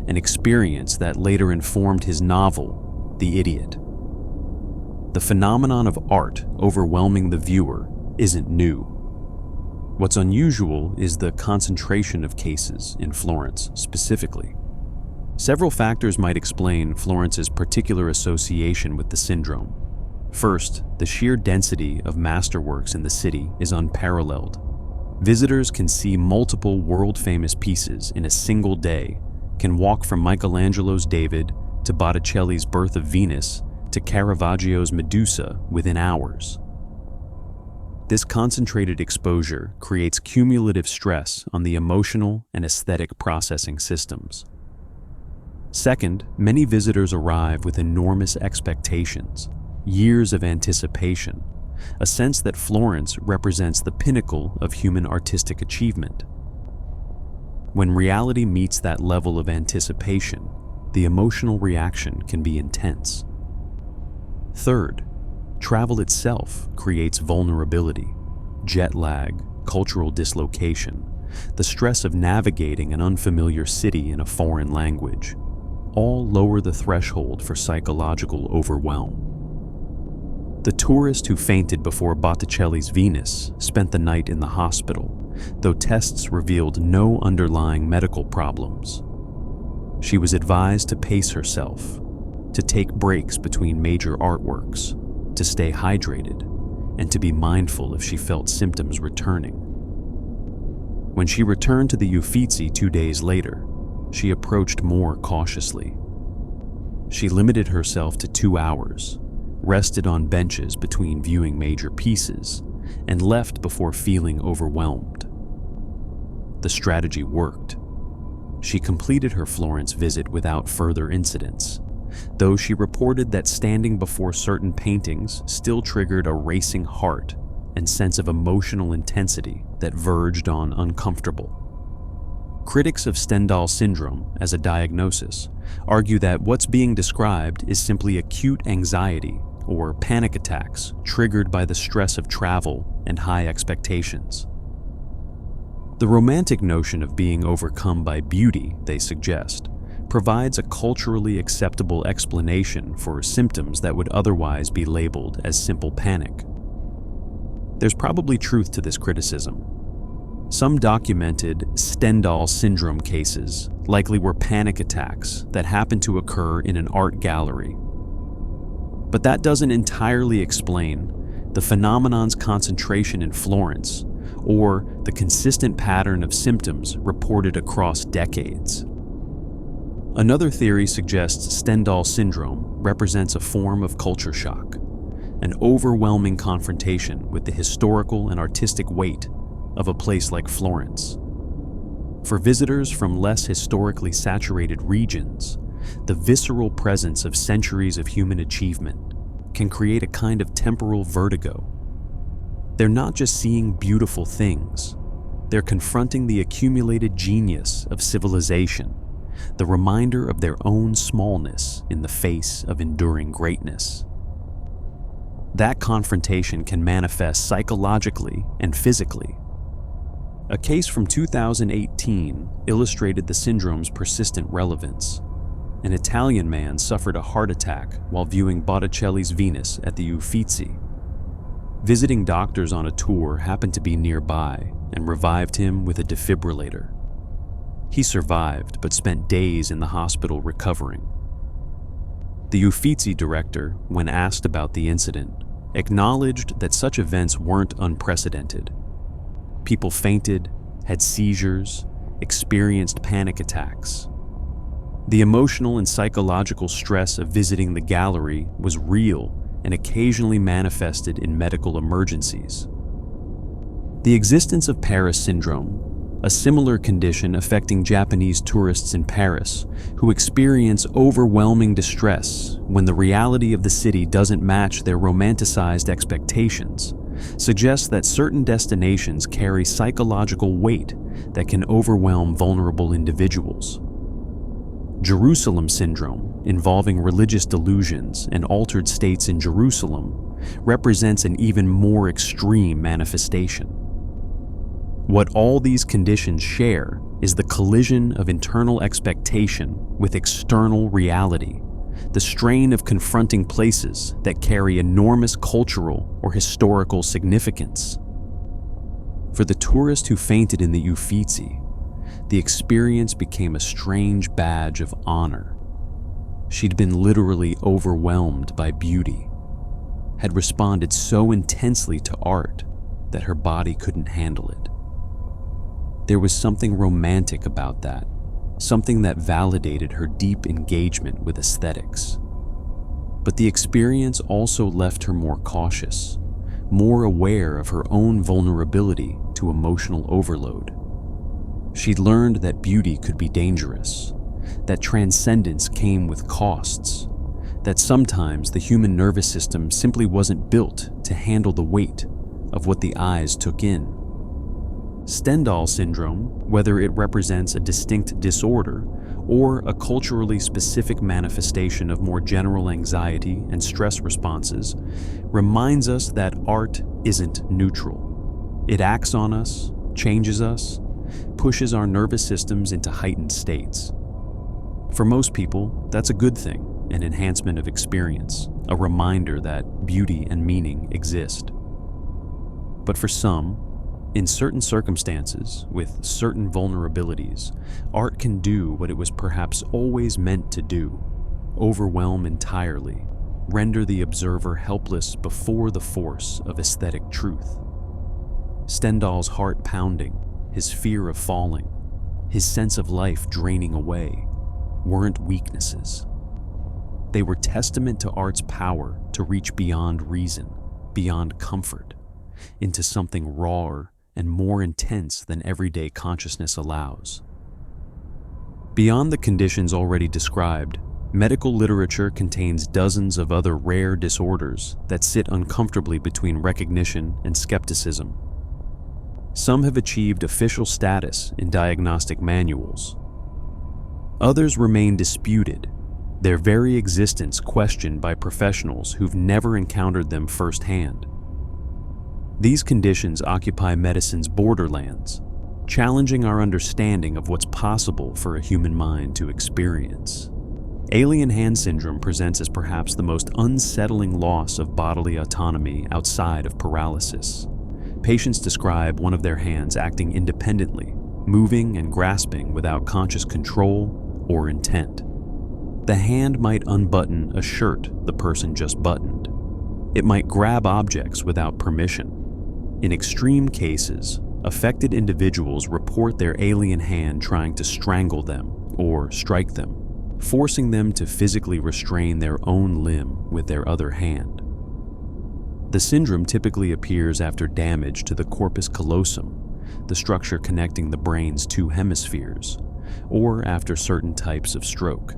an experience that later informed his novel, The Idiot. The phenomenon of art overwhelming the viewer isn't new. What's unusual is the concentration of cases in Florence specifically. Several factors might explain Florence's particular association with the syndrome. First, the sheer density of masterworks in the city is unparalleled. Visitors can see multiple world-famous pieces in a single day, can walk from Michelangelo's David to Botticelli's Birth of Venus to Caravaggio's Medusa within hours. This concentrated exposure creates cumulative stress on the emotional and aesthetic processing systems. Second, many visitors arrive with enormous expectations, years of anticipation, a sense that Florence represents the pinnacle of human artistic achievement. When reality meets that level of anticipation, the emotional reaction can be intense. Third, travel itself creates vulnerability, jet lag, cultural dislocation, the stress of navigating an unfamiliar city in a foreign language, all lower the threshold for psychological overwhelm. The tourist who fainted before Botticelli's Venus spent the night in the hospital, though tests revealed no underlying medical problems. She was advised to pace herself, to take breaks between major artworks, to stay hydrated, and to be mindful if she felt symptoms returning. When she returned to the Uffizi 2 days later, she approached more cautiously. She limited herself to 2 hours, rested on benches between viewing major pieces, and left before feeling overwhelmed. The strategy worked. She completed her Florence visit without further incidents, though she reported that standing before certain paintings still triggered a racing heart and sense of emotional intensity that verged on uncomfortable. Critics of Stendhal syndrome as a diagnosis argue that what's being described is simply acute anxiety or panic attacks triggered by the stress of travel and high expectations. The romantic notion of being overcome by beauty, they suggest, provides a culturally acceptable explanation for symptoms that would otherwise be labeled as simple panic. There's probably truth to this criticism. Some documented Stendhal syndrome cases likely were panic attacks that happened to occur in an art gallery. But that doesn't entirely explain the phenomenon's concentration in Florence or the consistent pattern of symptoms reported across decades. Another theory suggests Stendhal syndrome represents a form of culture shock, an overwhelming confrontation with the historical and artistic weight of a place like Florence. For visitors from less historically saturated regions, the visceral presence of centuries of human achievement can create a kind of temporal vertigo. They're not just seeing beautiful things, they're confronting the accumulated genius of civilization, the reminder of their own smallness in the face of enduring greatness. That confrontation can manifest psychologically and physically. A case from 2018 illustrated the syndrome's persistent relevance. An Italian man suffered a heart attack while viewing Botticelli's Venus at the Uffizi. Visiting doctors on a tour happened to be nearby and revived him with a defibrillator. He survived, but spent days in the hospital recovering. The Uffizi director, when asked about the incident, acknowledged that such events weren't unprecedented. People fainted, had seizures, experienced panic attacks. The emotional and psychological stress of visiting the gallery was real and occasionally manifested in medical emergencies. The existence of Paris syndrome, a similar condition affecting Japanese tourists in Paris who experience overwhelming distress when the reality of the city doesn't match their romanticized expectations, suggests that certain destinations carry psychological weight that can overwhelm vulnerable individuals. Jerusalem syndrome, involving religious delusions and altered states in Jerusalem, represents an even more extreme manifestation. What all these conditions share is the collision of internal expectation with external reality, the strain of confronting places that carry enormous cultural or historical significance. For the tourist who fainted in the Uffizi, the experience became a strange badge of honor. She'd been literally overwhelmed by beauty, had responded so intensely to art that her body couldn't handle it. There was something romantic about that, something that validated her deep engagement with aesthetics. But the experience also left her more cautious, more aware of her own vulnerability to emotional overload. She'd learned that beauty could be dangerous, that transcendence came with costs, that sometimes the human nervous system simply wasn't built to handle the weight of what the eyes took in. Stendhal syndrome, whether it represents a distinct disorder or a culturally specific manifestation of more general anxiety and stress responses, reminds us that art isn't neutral. It acts on us, changes us, pushes our nervous systems into heightened states. For most people, that's a good thing, an enhancement of experience, a reminder that beauty and meaning exist. But for some, in certain circumstances, with certain vulnerabilities, art can do what it was perhaps always meant to do: overwhelm entirely, render the observer helpless before the force of aesthetic truth. Stendhal's heart pounding, his fear of falling, his sense of life draining away, weren't weaknesses. They were testament to art's power to reach beyond reason, beyond comfort, into something rawer and more intense than everyday consciousness allows. Beyond the conditions already described, medical literature contains dozens of other rare disorders that sit uncomfortably between recognition and skepticism. Some have achieved official status in diagnostic manuals. Others remain disputed, their very existence questioned by professionals who've never encountered them firsthand. These conditions occupy medicine's borderlands, challenging our understanding of what's possible for a human mind to experience. Alien hand syndrome presents as perhaps the most unsettling loss of bodily autonomy outside of paralysis. Patients describe one of their hands acting independently, moving and grasping without conscious control or intent. The hand might unbutton a shirt the person just buttoned. It might grab objects without permission. In extreme cases, affected individuals report their alien hand trying to strangle them or strike them, forcing them to physically restrain their own limb with their other hand. The syndrome typically appears after damage to the corpus callosum, the structure connecting the brain's two hemispheres, or after certain types of stroke.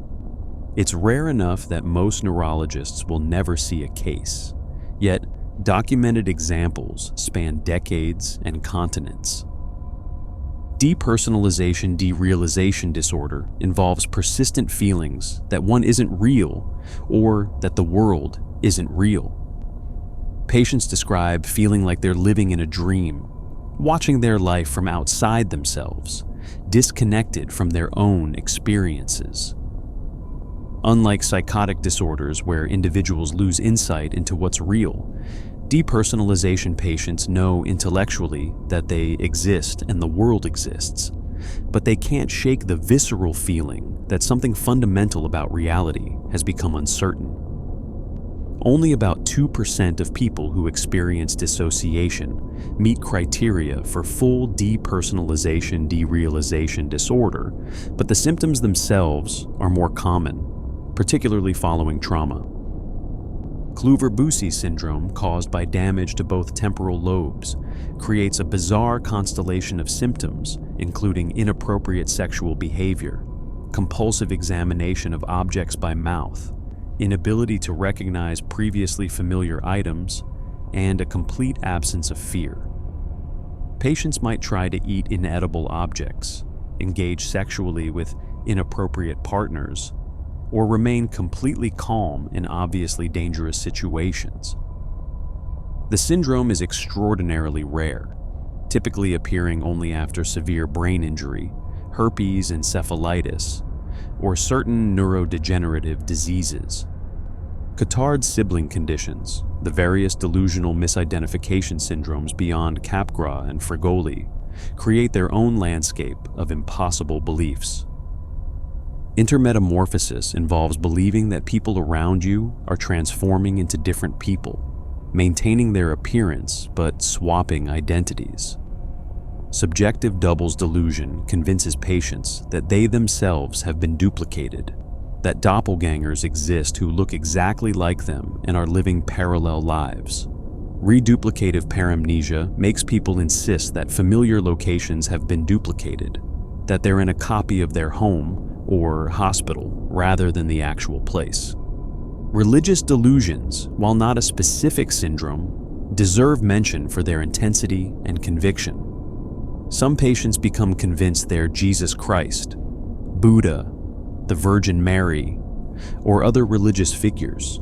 It's rare enough that most neurologists will never see a case, yet documented examples span decades and continents. Depersonalization derealization disorder involves persistent feelings that one isn't real or that the world isn't real. Patients describe feeling like they're living in a dream, watching their life from outside themselves, disconnected from their own experiences. Unlike psychotic disorders where individuals lose insight into what's real, depersonalization patients know intellectually that they exist and the world exists, but they can't shake the visceral feeling that something fundamental about reality has become uncertain. Only about 2% of people who experience dissociation meet criteria for full depersonalization derealization disorder, but the symptoms themselves are more common, particularly following trauma. Kluver-Bucy syndrome, caused by damage to both temporal lobes, creates a bizarre constellation of symptoms, including inappropriate sexual behavior, compulsive examination of objects by mouth, inability to recognize previously familiar items, and a complete absence of fear. Patients might try to eat inedible objects, engage sexually with inappropriate partners, or remain completely calm in obviously dangerous situations. The syndrome is extraordinarily rare, typically appearing only after severe brain injury, herpes encephalitis, or certain neurodegenerative diseases. Cotard's sibling conditions, the various delusional misidentification syndromes beyond Capgras and Fregoli, create their own landscape of impossible beliefs. Intermetamorphosis involves believing that people around you are transforming into different people, maintaining their appearance but swapping identities. Subjective doubles delusion convinces patients that they themselves have been duplicated, that doppelgangers exist who look exactly like them and are living parallel lives. Reduplicative paramnesia makes people insist that familiar locations have been duplicated, that they're in a copy of their home or hospital rather than the actual place. Religious delusions, while not a specific syndrome, deserve mention for their intensity and conviction. Some patients become convinced they're Jesus Christ, Buddha, the Virgin Mary, or other religious figures.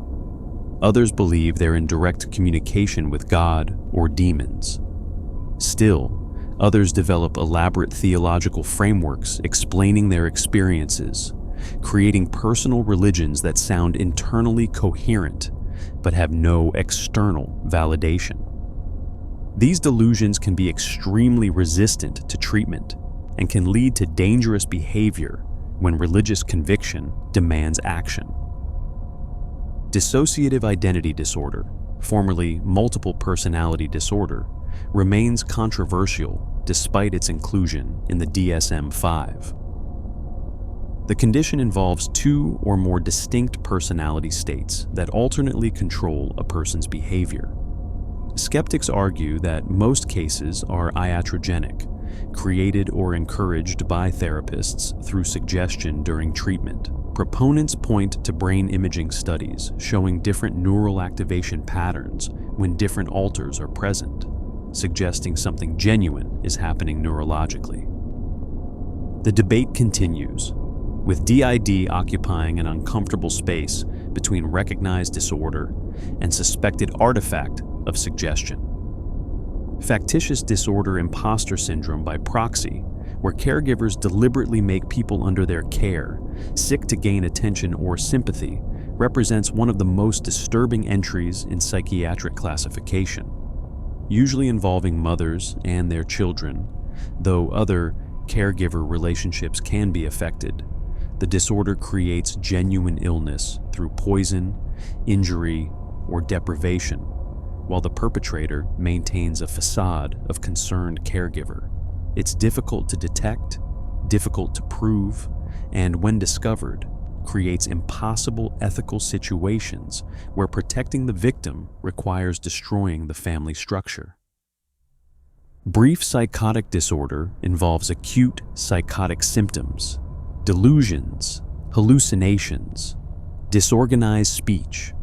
Others believe they're in direct communication with God or demons. Still, others develop elaborate theological frameworks explaining their experiences, creating personal religions that sound internally coherent but have no external validation. These delusions can be extremely resistant to treatment and can lead to dangerous behavior when religious conviction demands action. Dissociative identity disorder, formerly multiple personality disorder, remains controversial despite its inclusion in the DSM-5. The condition involves two or more distinct personality states that alternately control a person's behavior. Skeptics argue that most cases are iatrogenic, created or encouraged by therapists through suggestion during treatment. Proponents point to brain imaging studies showing different neural activation patterns when different alters are present, suggesting something genuine is happening neurologically. The debate continues, with DID occupying an uncomfortable space between recognized disorder and suspected artifact of suggestion. Factitious disorder imposter syndrome by proxy, where caregivers deliberately make people under their care sick to gain attention or sympathy, represents one of the most disturbing entries in psychiatric classification, usually involving mothers and their children, though other caregiver relationships can be affected. The disorder creates genuine illness through poison, injury, or deprivation, while the perpetrator maintains a facade of concerned caregiver. It's difficult to detect, difficult to prove, and when discovered, creates impossible ethical situations where protecting the victim requires destroying the family structure. Brief psychotic disorder involves acute psychotic symptoms, delusions, hallucinations, disorganized speech,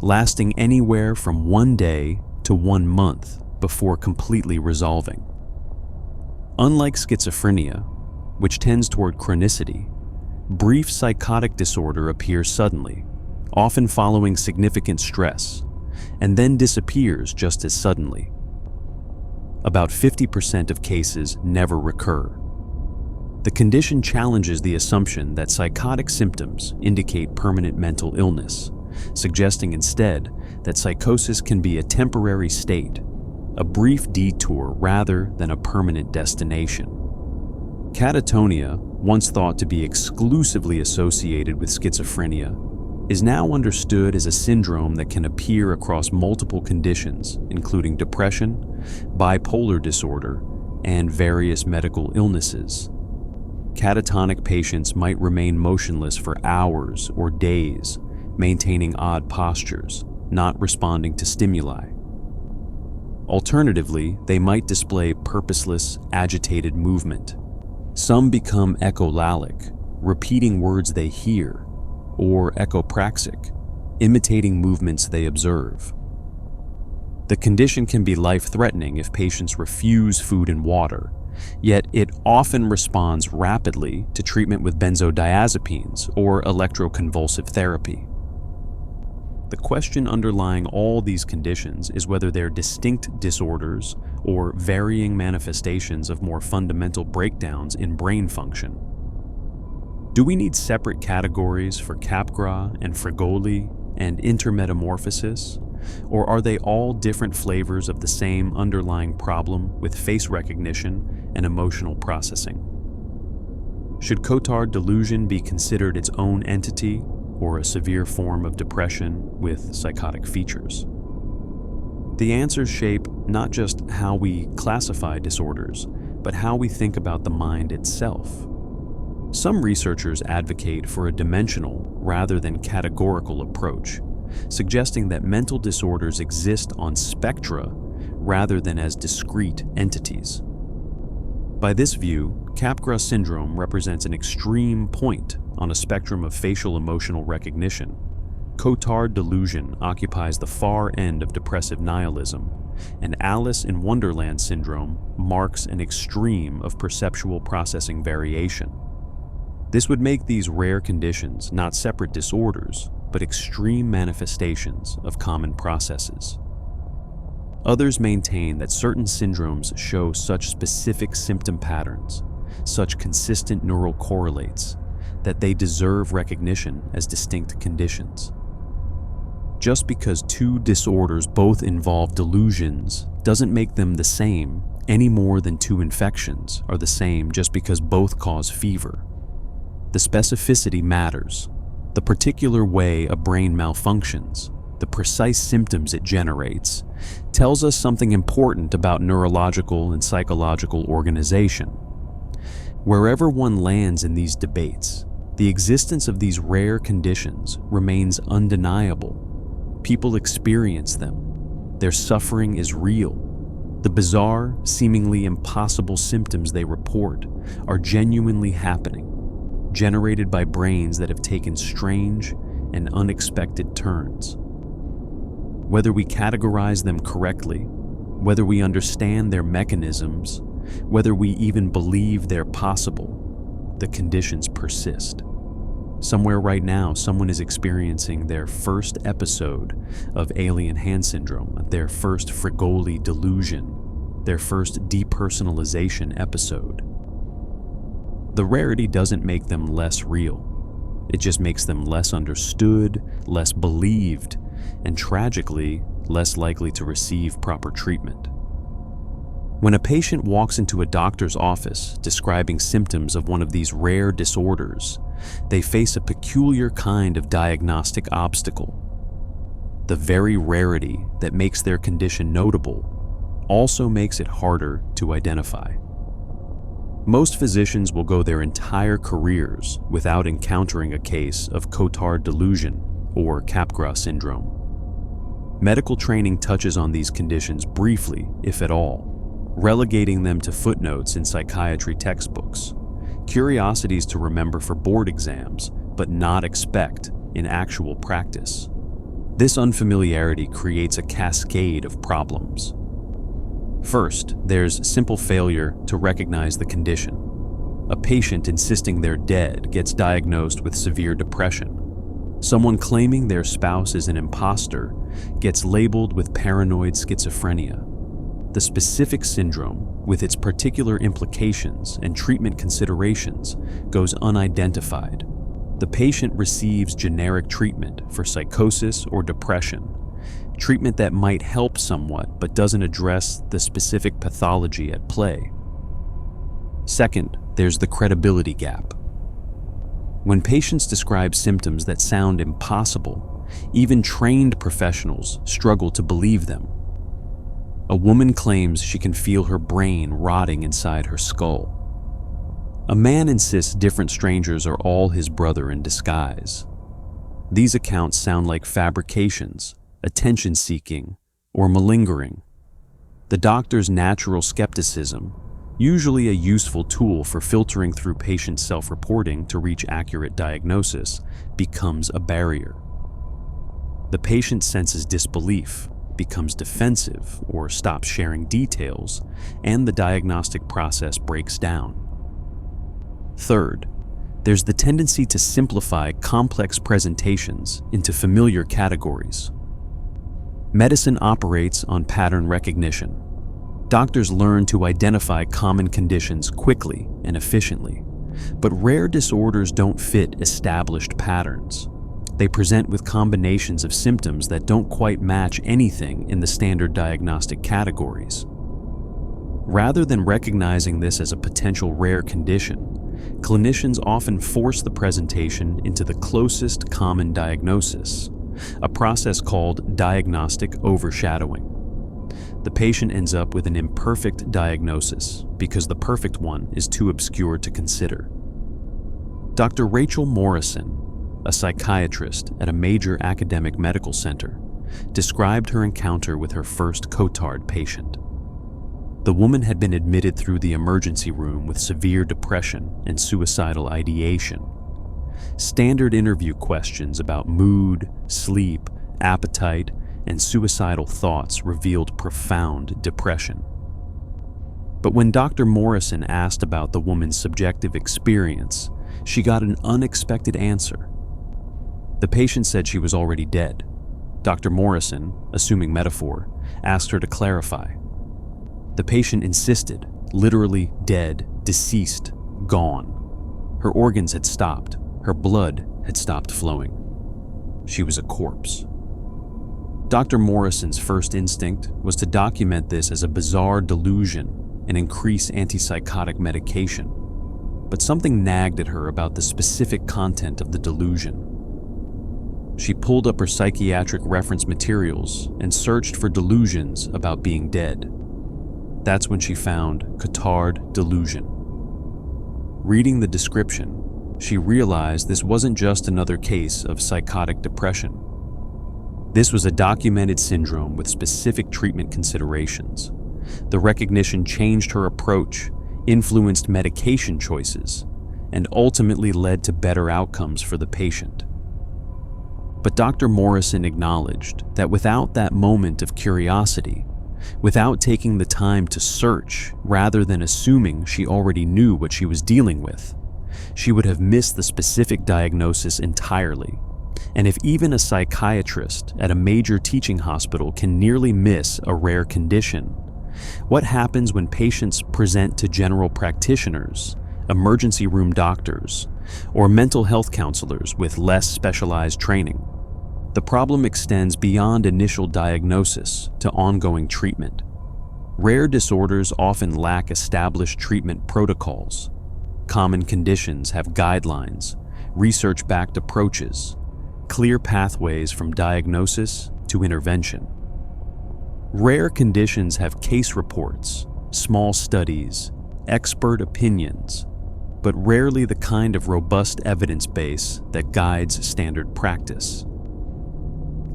lasting anywhere from 1 day to 1 month before completely resolving. Unlike schizophrenia, which tends toward chronicity, brief psychotic disorder appears suddenly, often following significant stress, and then disappears just as suddenly. About 50% of cases never recur. The condition challenges the assumption that psychotic symptoms indicate permanent mental illness, suggesting instead that psychosis can be a temporary state, a brief detour rather than a permanent destination. Catatonia, once thought to be exclusively associated with schizophrenia, is now understood as a syndrome that can appear across multiple conditions, including depression, bipolar disorder, and various medical illnesses. Catatonic patients might remain motionless for hours or days, maintaining odd postures, not responding to stimuli. Alternatively, they might display purposeless, agitated movement. Some become echolalic, repeating words they hear, or echopraxic, imitating movements they observe. The condition can be life-threatening if patients refuse food and water, yet it often responds rapidly to treatment with benzodiazepines or electroconvulsive therapy. The question underlying all these conditions is whether they're distinct disorders or varying manifestations of more fundamental breakdowns in brain function. Do we need separate categories for Capgras and Fregoli and intermetamorphosis, or are they all different flavors of the same underlying problem with face recognition and emotional processing? Should Cotard Delusion be considered its own entity or a severe form of depression with psychotic features? The answers shape not just how we classify disorders, but how we think about the mind itself. Some researchers advocate for a dimensional rather than categorical approach, suggesting that mental disorders exist on spectra rather than as discrete entities. By this view, Capgras Syndrome represents an extreme point on a spectrum of facial emotional recognition. Cotard Delusion occupies the far end of depressive nihilism, and Alice in Wonderland Syndrome marks an extreme of perceptual processing variation. This would make these rare conditions not separate disorders, but extreme manifestations of common processes. Others maintain that certain syndromes show such specific symptom patterns, such consistent neural correlates, that they deserve recognition as distinct conditions. Just because two disorders both involve delusions doesn't make them the same any more than two infections are the same just because both cause fever. The specificity matters. The particular way a brain malfunctions, the precise symptoms it generates, tells us something important about neurological and psychological organization. Wherever one lands in these debates, the existence of these rare conditions remains undeniable. People experience them. Their suffering is real. The bizarre, seemingly impossible symptoms they report are genuinely happening, generated by brains that have taken strange and unexpected turns. Whether we categorize them correctly, whether we understand their mechanisms, whether we even believe they're possible, the conditions persist. Somewhere right now, someone is experiencing their first episode of alien hand syndrome, their first Fregoli delusion, their first depersonalization episode. The rarity doesn't make them less real. It just makes them less understood, less believed, and tragically, less likely to receive proper treatment. When a patient walks into a doctor's office describing symptoms of one of these rare disorders, they face a peculiar kind of diagnostic obstacle. The very rarity that makes their condition notable also makes it harder to identify. Most physicians will go their entire careers without encountering a case of Cotard Delusion or Capgras Syndrome. Medical training touches on these conditions briefly, if at all, relegating them to footnotes in psychiatry textbooks, curiosities to remember for board exams, but not expect in actual practice. This unfamiliarity creates a cascade of problems. First, there's simple failure to recognize the condition. A patient insisting they're dead gets diagnosed with severe depression. Someone claiming their spouse is an impostor gets labeled with paranoid schizophrenia. The specific syndrome, with its particular implications and treatment considerations, goes unidentified. The patient receives generic treatment for psychosis or depression, treatment that might help somewhat but doesn't address the specific pathology at play. Second, there's the credibility gap. When patients describe symptoms that sound impossible, even trained professionals struggle to believe them. A woman claims she can feel her brain rotting inside her skull. A man insists different strangers are all his brother in disguise. These accounts sound like fabrications, attention-seeking, or malingering. The doctor's natural skepticism, usually a useful tool for filtering through patient self-reporting to reach accurate diagnosis, becomes a barrier. The patient senses disbelief, becomes defensive, or stops sharing details, and the diagnostic process breaks down. Third, there's the tendency to simplify complex presentations into familiar categories. Medicine operates on pattern recognition. Doctors learn to identify common conditions quickly and efficiently, but rare disorders don't fit established patterns. They present with combinations of symptoms that don't quite match anything in the standard diagnostic categories. Rather than recognizing this as a potential rare condition, clinicians often force the presentation into the closest common diagnosis, a process called diagnostic overshadowing. The patient ends up with an imperfect diagnosis because the perfect one is too obscure to consider. Dr. Rachel Morrison, a psychiatrist at a major academic medical center, described her encounter with her first Cotard patient. The woman had been admitted through the emergency room with severe depression and suicidal ideation. Standard interview questions about mood, sleep, appetite, and suicidal thoughts revealed profound depression. But when Dr. Morrison asked about the woman's subjective experience, she got an unexpected answer. The patient said she was already dead. Dr. Morrison, assuming metaphor, asked her to clarify. The patient insisted, literally dead, deceased, gone. Her organs had stopped. Her blood had stopped flowing. She was a corpse. Dr. Morrison's first instinct was to document this as a bizarre delusion and increase antipsychotic medication. But something nagged at her about the specific content of the delusion. She pulled up her psychiatric reference materials and searched for delusions about being dead. That's when she found Cotard Delusion. Reading the description, she realized this wasn't just another case of psychotic depression. This was a documented syndrome with specific treatment considerations. The recognition changed her approach, influenced medication choices, and ultimately led to better outcomes for the patient. But Dr. Morrison acknowledged that without that moment of curiosity, without taking the time to search rather than assuming she already knew what she was dealing with, she would have missed the specific diagnosis entirely. And if even a psychiatrist at a major teaching hospital can nearly miss a rare condition, what happens when patients present to general practitioners, emergency room doctors, or mental health counselors with less specialized training? The problem extends beyond initial diagnosis to ongoing treatment. Rare disorders often lack established treatment protocols. Common conditions have guidelines, research-backed approaches, clear pathways from diagnosis to intervention. Rare conditions have case reports, small studies, expert opinions, but rarely the kind of robust evidence base that guides standard practice.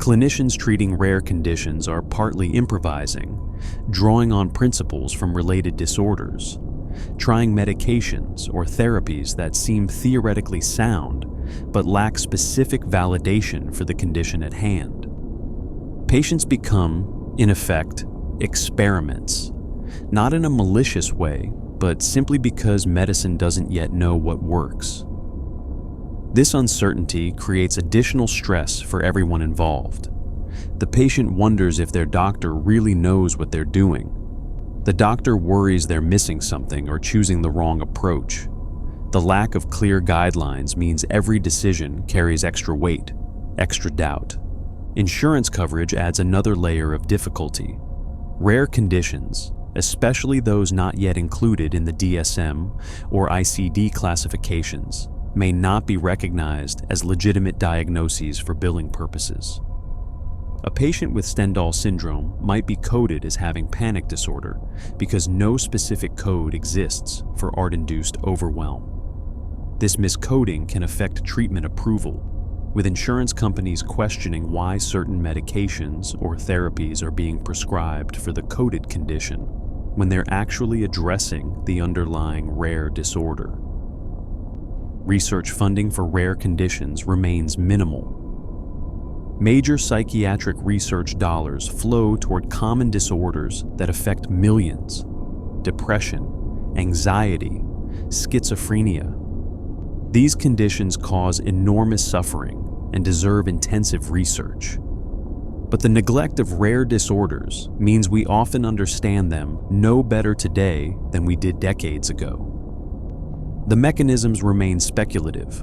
Clinicians treating rare conditions are partly improvising, drawing on principles from related disorders, trying medications or therapies that seem theoretically sound but lack specific validation for the condition at hand. Patients become, in effect, experiments, not in a malicious way, but simply because medicine doesn't yet know what works. This uncertainty creates additional stress for everyone involved. The patient wonders if their doctor really knows what they're doing. The doctor worries they're missing something or choosing the wrong approach. The lack of clear guidelines means every decision carries extra weight, extra doubt. Insurance coverage adds another layer of difficulty. Rare conditions, especially those not yet included in the DSM or ICD classifications, may not be recognized as legitimate diagnoses for billing purposes. A patient with Stendhal syndrome might be coded as having panic disorder because no specific code exists for art-induced overwhelm. This miscoding can affect treatment approval, with insurance companies questioning why certain medications or therapies are being prescribed for the coded condition when they're actually addressing the underlying rare disorder. Research funding for rare conditions remains minimal. Major psychiatric research dollars flow toward common disorders that affect millions: depression, anxiety, schizophrenia. These conditions cause enormous suffering and deserve intensive research. But the neglect of rare disorders means we often understand them no better today than we did decades ago. The mechanisms remain speculative.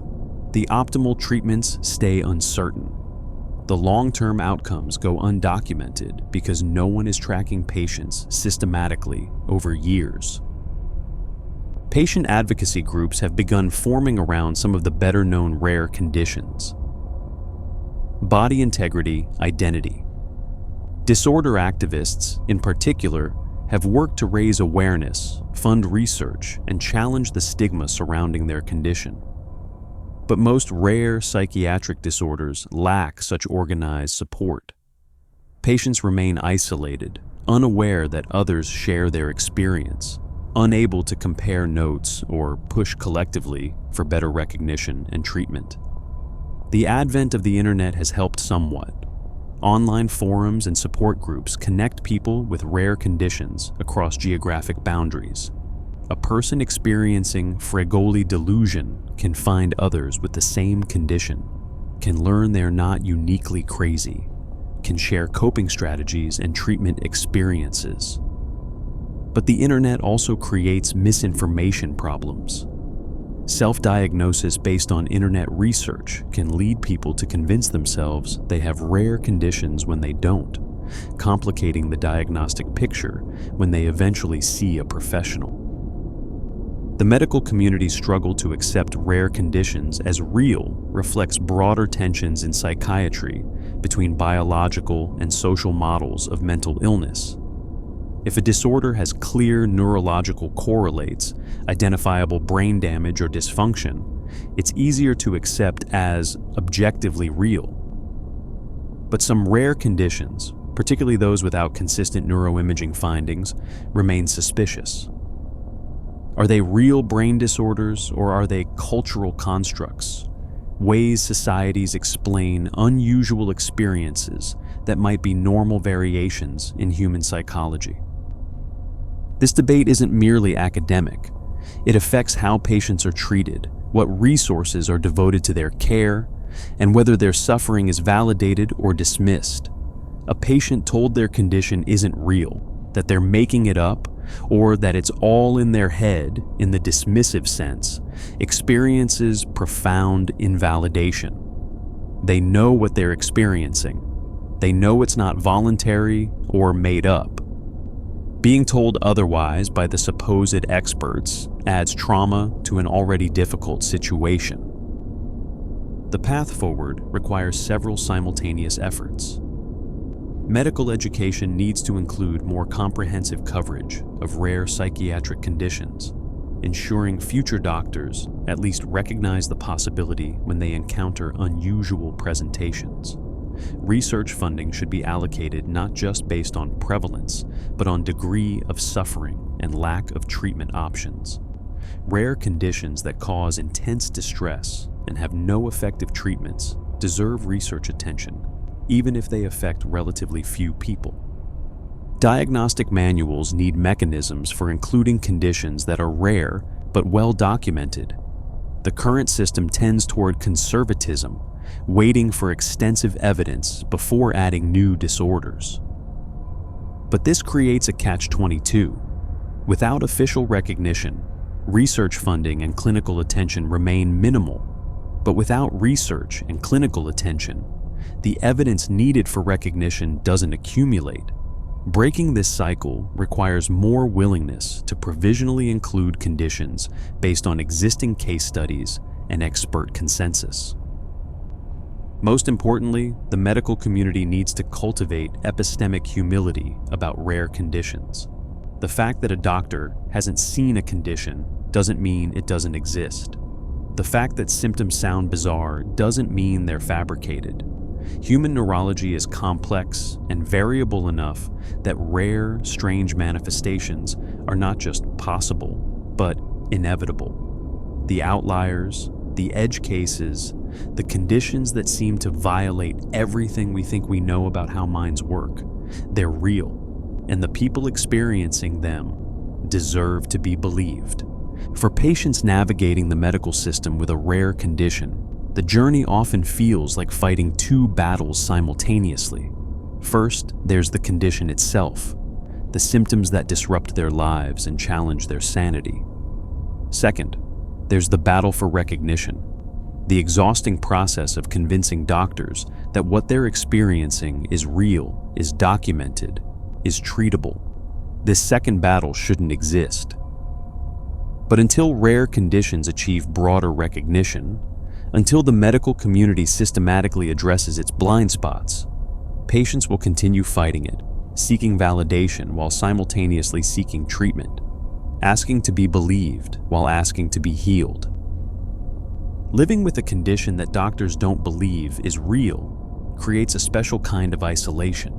The optimal treatments stay uncertain. The long-term outcomes go undocumented because no one is tracking patients systematically over years. Patient advocacy groups have begun forming around some of the better-known rare conditions. Body integrity, identity. Disorder activists, in particular, have worked to raise awareness, fund research, and challenge the stigma surrounding their condition. But most rare psychiatric disorders lack such organized support. Patients remain isolated, unaware that others share their experience, unable to compare notes or push collectively for better recognition and treatment. The advent of the internet has helped somewhat. Online forums and support groups connect people with rare conditions across geographic boundaries. A person experiencing Cotard Delusion can find others with the same condition, can learn they're not uniquely crazy, can share coping strategies and treatment experiences. But the internet also creates misinformation problems. Self-diagnosis based on internet research can lead people to convince themselves they have rare conditions when they don't, complicating the diagnostic picture when they eventually see a professional. The medical community's struggle to accept rare conditions as real reflects broader tensions in psychiatry between biological and social models of mental illness. If a disorder has clear neurological correlates, identifiable brain damage or dysfunction, it's easier to accept as objectively real. But some rare conditions, particularly those without consistent neuroimaging findings, remain suspicious. Are they real brain disorders, or are they cultural constructs, ways societies explain unusual experiences that might be normal variations in human psychology? This debate isn't merely academic. It affects how patients are treated, what resources are devoted to their care, and whether their suffering is validated or dismissed. A patient told their condition isn't real, that they're making it up, or that it's all in their head in the dismissive sense, experiences profound invalidation. They know what they're experiencing. They know it's not voluntary or made up. Being told otherwise by the supposed experts adds trauma to an already difficult situation. The path forward requires several simultaneous efforts. Medical education needs to include more comprehensive coverage of rare psychiatric conditions, ensuring future doctors at least recognize the possibility when they encounter unusual presentations. Research funding should be allocated not just based on prevalence, but on degree of suffering and lack of treatment options. Rare conditions that cause intense distress and have no effective treatments deserve research attention, even if they affect relatively few people. Diagnostic manuals need mechanisms for including conditions that are rare but well documented. The current system tends toward conservatism, waiting for extensive evidence before adding new disorders. But this creates a catch-22. Without official recognition, research funding and clinical attention remain minimal. But without research and clinical attention, the evidence needed for recognition doesn't accumulate. Breaking this cycle requires more willingness to provisionally include conditions based on existing case studies and expert consensus. Most importantly, the medical community needs to cultivate epistemic humility about rare conditions. The fact that a doctor hasn't seen a condition doesn't mean it doesn't exist. The fact that symptoms sound bizarre doesn't mean they're fabricated. Human neurology is complex and variable enough that rare, strange manifestations are not just possible, but inevitable. The outliers, the edge cases, the conditions that seem to violate everything we think we know about how minds work, they're real, and the people experiencing them deserve to be believed. For patients navigating the medical system with a rare condition, the journey often feels like fighting two battles simultaneously. First, there's the condition itself, the symptoms that disrupt their lives and challenge their sanity. Second, there's the battle for recognition, the exhausting process of convincing doctors that what they're experiencing is real, is documented, is treatable. This second battle shouldn't exist. But until rare conditions achieve broader recognition, until the medical community systematically addresses its blind spots, patients will continue fighting it, seeking validation while simultaneously seeking treatment, asking to be believed while asking to be healed. Living with a condition that doctors don't believe is real creates a special kind of isolation.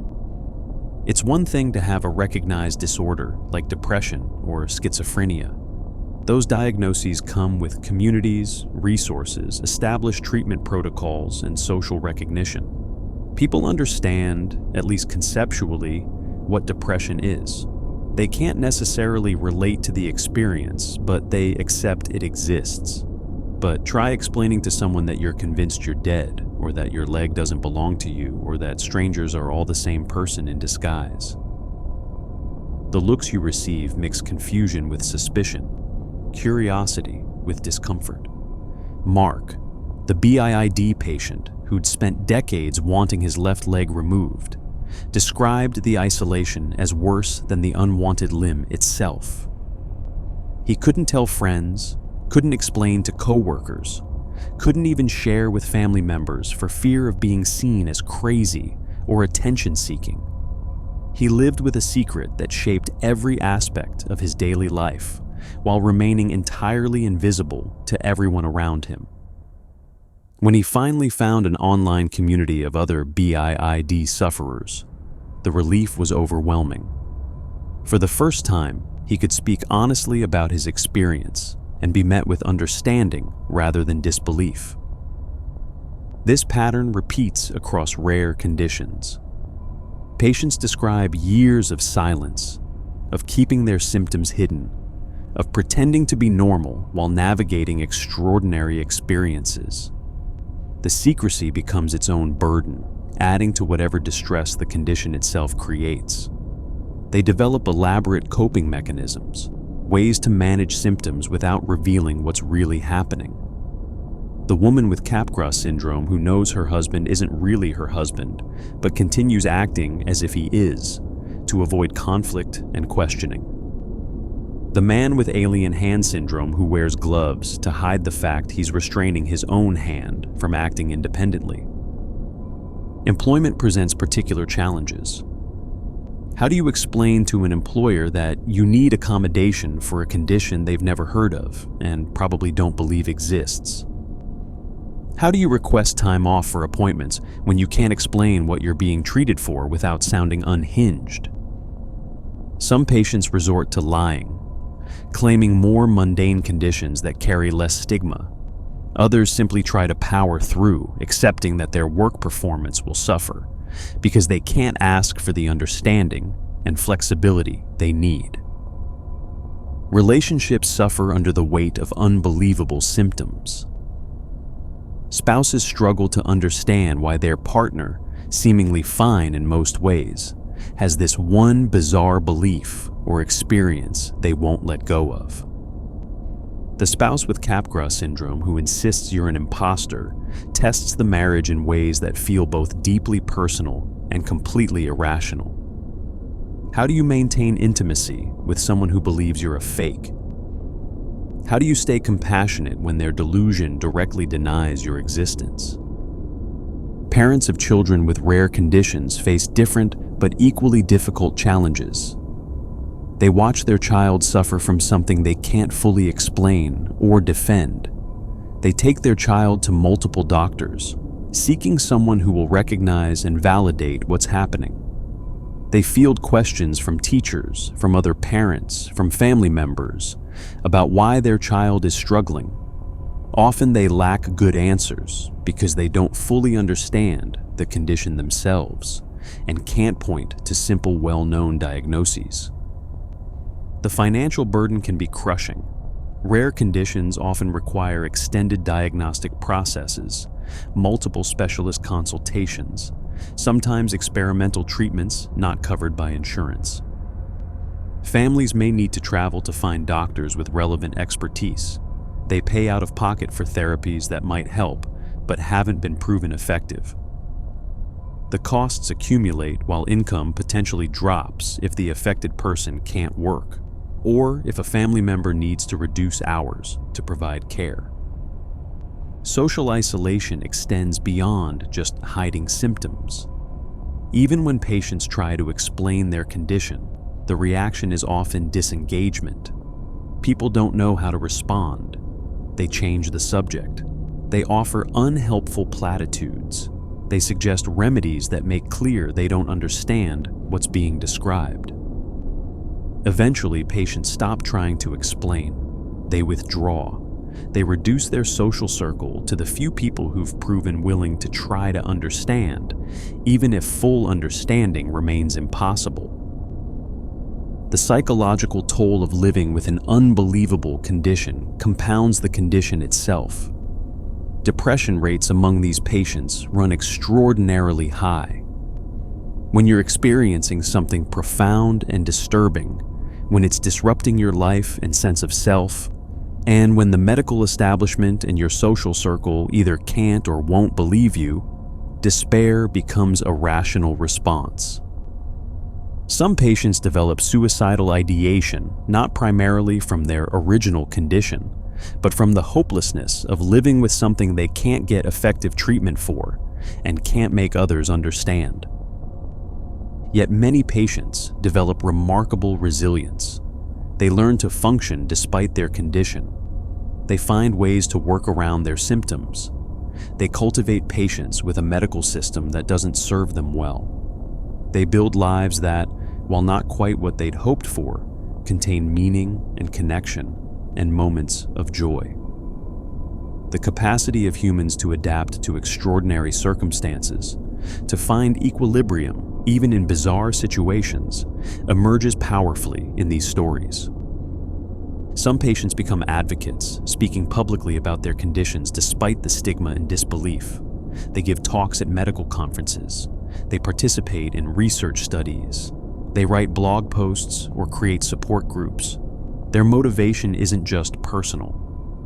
It's one thing to have a recognized disorder like depression or schizophrenia. Those diagnoses come with communities, resources, established treatment protocols, and social recognition. People understand, at least conceptually, what depression is. They can't necessarily relate to the experience, but they accept it exists. But try explaining to someone that you're convinced you're dead, or that your leg doesn't belong to you, or that strangers are all the same person in disguise. The looks you receive mix confusion with suspicion, curiosity with discomfort. Mark, the BIID patient who'd spent decades wanting his left leg removed, described the isolation as worse than the unwanted limb itself. He couldn't tell friends, couldn't explain to coworkers, couldn't even share with family members for fear of being seen as crazy or attention-seeking. He lived with a secret that shaped every aspect of his daily life, while remaining entirely invisible to everyone around him. When he finally found an online community of other BIID sufferers, the relief was overwhelming. For the first time, he could speak honestly about his experience and be met with understanding rather than disbelief. This pattern repeats across rare conditions. Patients describe years of silence, of keeping their symptoms hidden, of pretending to be normal while navigating extraordinary experiences. The secrecy becomes its own burden, adding to whatever distress the condition itself creates. They develop elaborate coping mechanisms, ways to manage symptoms without revealing what's really happening. The woman with Capgras Syndrome who knows her husband isn't really her husband, but continues acting as if he is, to avoid conflict and questioning. The man with alien hand syndrome who wears gloves to hide the fact he's restraining his own hand from acting independently. Employment presents particular challenges. How do you explain to an employer that you need accommodation for a condition they've never heard of and probably don't believe exists? How do you request time off for appointments when you can't explain what you're being treated for without sounding unhinged? Some patients resort to lying, claiming more mundane conditions that carry less stigma. Others simply try to power through, accepting that their work performance will suffer because they can't ask for the understanding and flexibility they need. Relationships suffer under the weight of unbelievable symptoms. Spouses struggle to understand why their partner, seemingly fine in most ways, has this one bizarre belief or experience they won't let go of. The spouse with Capgras Syndrome who insists you're an impostor tests the marriage in ways that feel both deeply personal and completely irrational. How do you maintain intimacy with someone who believes you're a fake? How do you stay compassionate when their delusion directly denies your existence? Parents of children with rare conditions face different but equally difficult challenges. They watch their child suffer from something they can't fully explain or defend. They take their child to multiple doctors, seeking someone who will recognize and validate what's happening. They field questions from teachers, from other parents, from family members about why their child is struggling. Often they lack good answers because they don't fully understand the condition themselves and can't point to simple, well-known diagnoses. The financial burden can be crushing. Rare conditions often require extended diagnostic processes, multiple specialist consultations, sometimes experimental treatments not covered by insurance. Families may need to travel to find doctors with relevant expertise. They pay out of pocket for therapies that might help, but haven't been proven effective. The costs accumulate while income potentially drops if the affected person can't work, or if a family member needs to reduce hours to provide care. Social isolation extends beyond just hiding symptoms. Even when patients try to explain their condition, the reaction is often disengagement. People don't know how to respond. They change the subject. They offer unhelpful platitudes. They suggest remedies that make clear they don't understand what's being described. Eventually, patients stop trying to explain. They withdraw. They reduce their social circle to the few people who've proven willing to try to understand, even if full understanding remains impossible. The psychological toll of living with an unbelievable condition compounds the condition itself. Depression rates among these patients run extraordinarily high. When you're experiencing something profound and disturbing, when it's disrupting your life and sense of self, and when the medical establishment and your social circle either can't or won't believe you, despair becomes a rational response. Some patients develop suicidal ideation not primarily from their original condition, but from the hopelessness of living with something they can't get effective treatment for and can't make others understand. Yet many patients develop remarkable resilience. They learn to function despite their condition. They find ways to work around their symptoms. They cultivate patience with a medical system that doesn't serve them well. They build lives that, while not quite what they'd hoped for, contain meaning and connection and moments of joy. The capacity of humans to adapt to extraordinary circumstances, to find equilibrium even in bizarre situations, emerges powerfully in these stories. Some patients become advocates, speaking publicly about their conditions despite the stigma and disbelief. They give talks at medical conferences. They participate in research studies. They write blog posts or create support groups. Their motivation isn't just personal.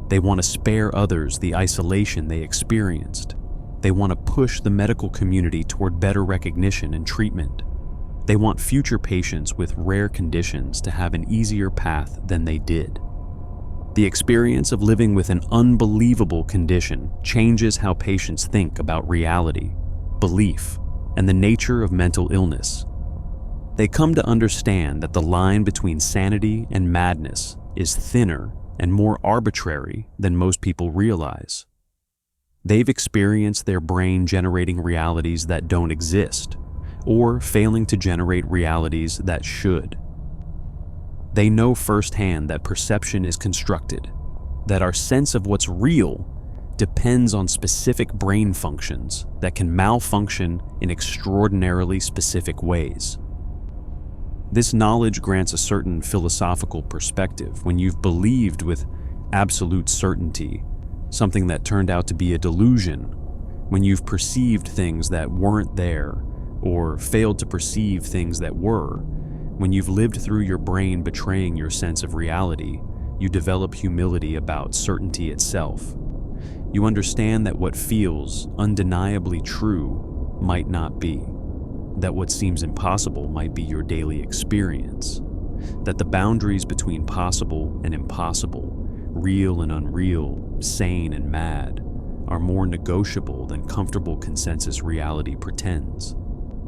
They want to spare others the isolation they experienced. They want to push the medical community toward better recognition and treatment. They want future patients with rare conditions to have an easier path than they did. The experience of living with an unbelievable condition changes how patients think about reality, belief, and the nature of mental illness. They come to understand that the line between sanity and madness is thinner and more arbitrary than most people realize. They've experienced their brain generating realities that don't exist, or failing to generate realities that should. They know firsthand that perception is constructed, that our sense of what's real depends on specific brain functions that can malfunction in extraordinarily specific ways. This knowledge grants a certain philosophical perspective when you've believed with absolute certainty something that turned out to be a delusion, when you've perceived things that weren't there or failed to perceive things that were. When you've lived through your brain betraying your sense of reality, you develop humility about certainty itself. You understand that what feels undeniably true might not be, that what seems impossible might be your daily experience, that the boundaries between possible and impossible, real and unreal, sane and mad, are more negotiable than comfortable consensus reality pretends.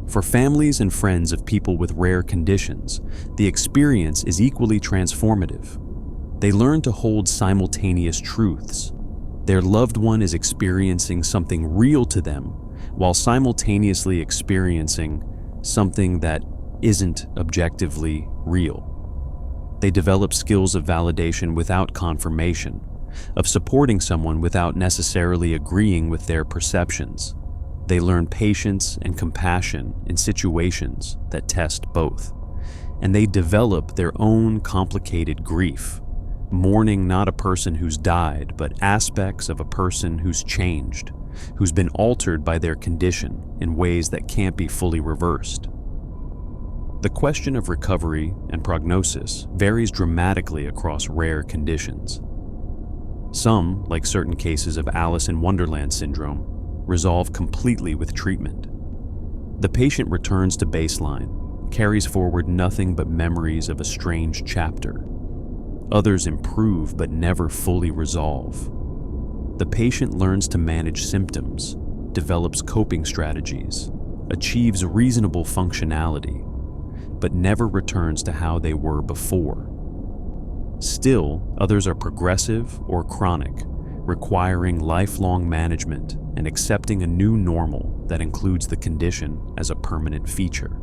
For families and friends of people with rare conditions, the experience is equally transformative. They learn to hold simultaneous truths. Their loved one is experiencing something real to them, while simultaneously experiencing something that isn't objectively real. They develop skills of validation without confirmation, of supporting someone without necessarily agreeing with their perceptions. They learn patience and compassion in situations that test both. And they develop their own complicated grief, mourning not a person who's died, but aspects of a person who's changed, who's been altered by their condition in ways that can't be fully reversed. The question of recovery and prognosis varies dramatically across rare conditions. Some, like certain cases of Alice in Wonderland Syndrome, resolve completely with treatment. The patient returns to baseline, carries forward nothing but memories of a strange chapter. Others improve but never fully resolve. The patient learns to manage symptoms, develops coping strategies, achieves reasonable functionality, but never returns to how they were before. Still, others are progressive or chronic, requiring lifelong management and accepting a new normal that includes the condition as a permanent feature.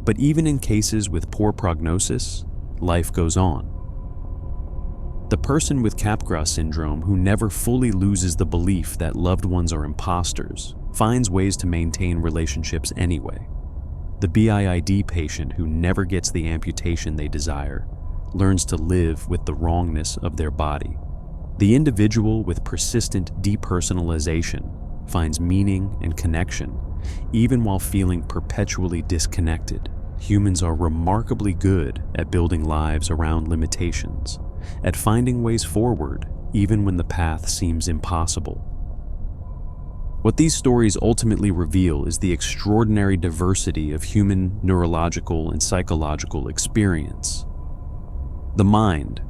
But even in cases with poor prognosis, life goes on. The person with Capgras Syndrome who never fully loses the belief that loved ones are impostors finds ways to maintain relationships anyway. The BIID patient who never gets the amputation they desire learns to live with the wrongness of their body. The individual with persistent depersonalization finds meaning and connection, even while feeling perpetually disconnected. Humans are remarkably good at building lives around limitations, at finding ways forward even when the path seems impossible. What these stories ultimately reveal is the extraordinary diversity of human neurological and psychological experience. The mind,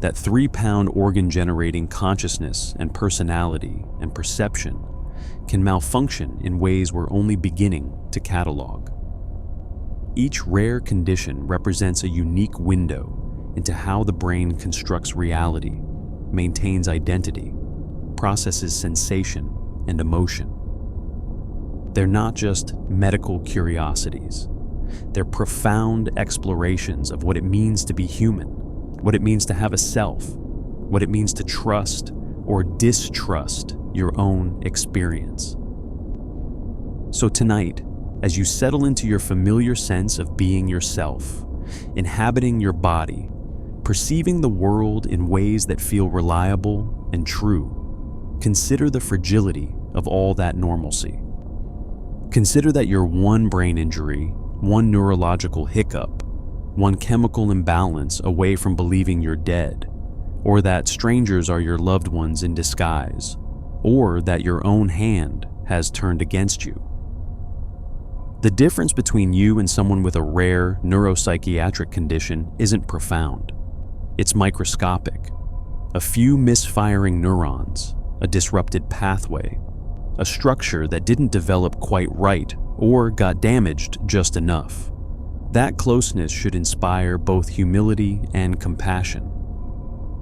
that 3-pound organ-generating consciousness and personality and perception, can malfunction in ways we're only beginning to catalog. Each rare condition represents a unique window into how the brain constructs reality, maintains identity, processes sensation and emotion. They're not just medical curiosities. They're profound explorations of what it means to be human, what it means to have a self, what it means to trust or distrust your own experience. So tonight, as you settle into your familiar sense of being yourself, inhabiting your body, perceiving the world in ways that feel reliable and true, consider the fragility of all that normalcy. Consider that you're one brain injury, one neurological hiccup, one chemical imbalance away from believing you're dead, or that strangers are your loved ones in disguise, or that your own hand has turned against you. The difference between you and someone with a rare neuropsychiatric condition isn't profound. It's microscopic. A few misfiring neurons, a disrupted pathway, a structure that didn't develop quite right or got damaged just enough. That closeness should inspire both humility and compassion.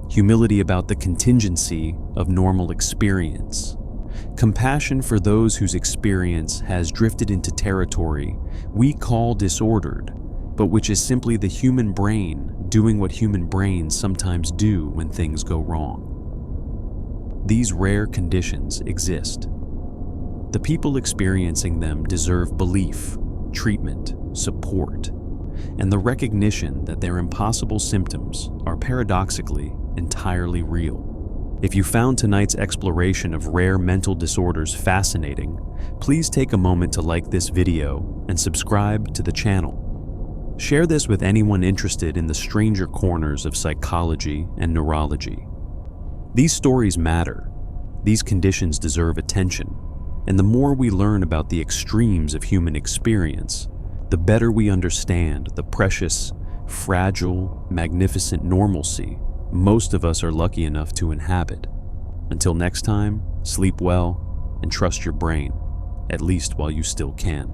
humility about the contingency of normal experience, compassion for those whose experience has drifted into territory we call disordered, but which is simply the human brain doing what human brains sometimes do when things go wrong. These rare conditions exist. The people experiencing them deserve belief, treatment, support, and the recognition that their impossible symptoms are paradoxically entirely real. If you found tonight's exploration of rare mental disorders fascinating, please take a moment to like this video and subscribe to the channel. Share this with anyone interested in the stranger corners of psychology and neurology. These stories matter. These conditions deserve attention. And the more we learn about the extremes of human experience, the better we understand the precious, fragile, magnificent normalcy most of us are lucky enough to inhabit. Until next time, sleep well and trust your brain, at least while you still can.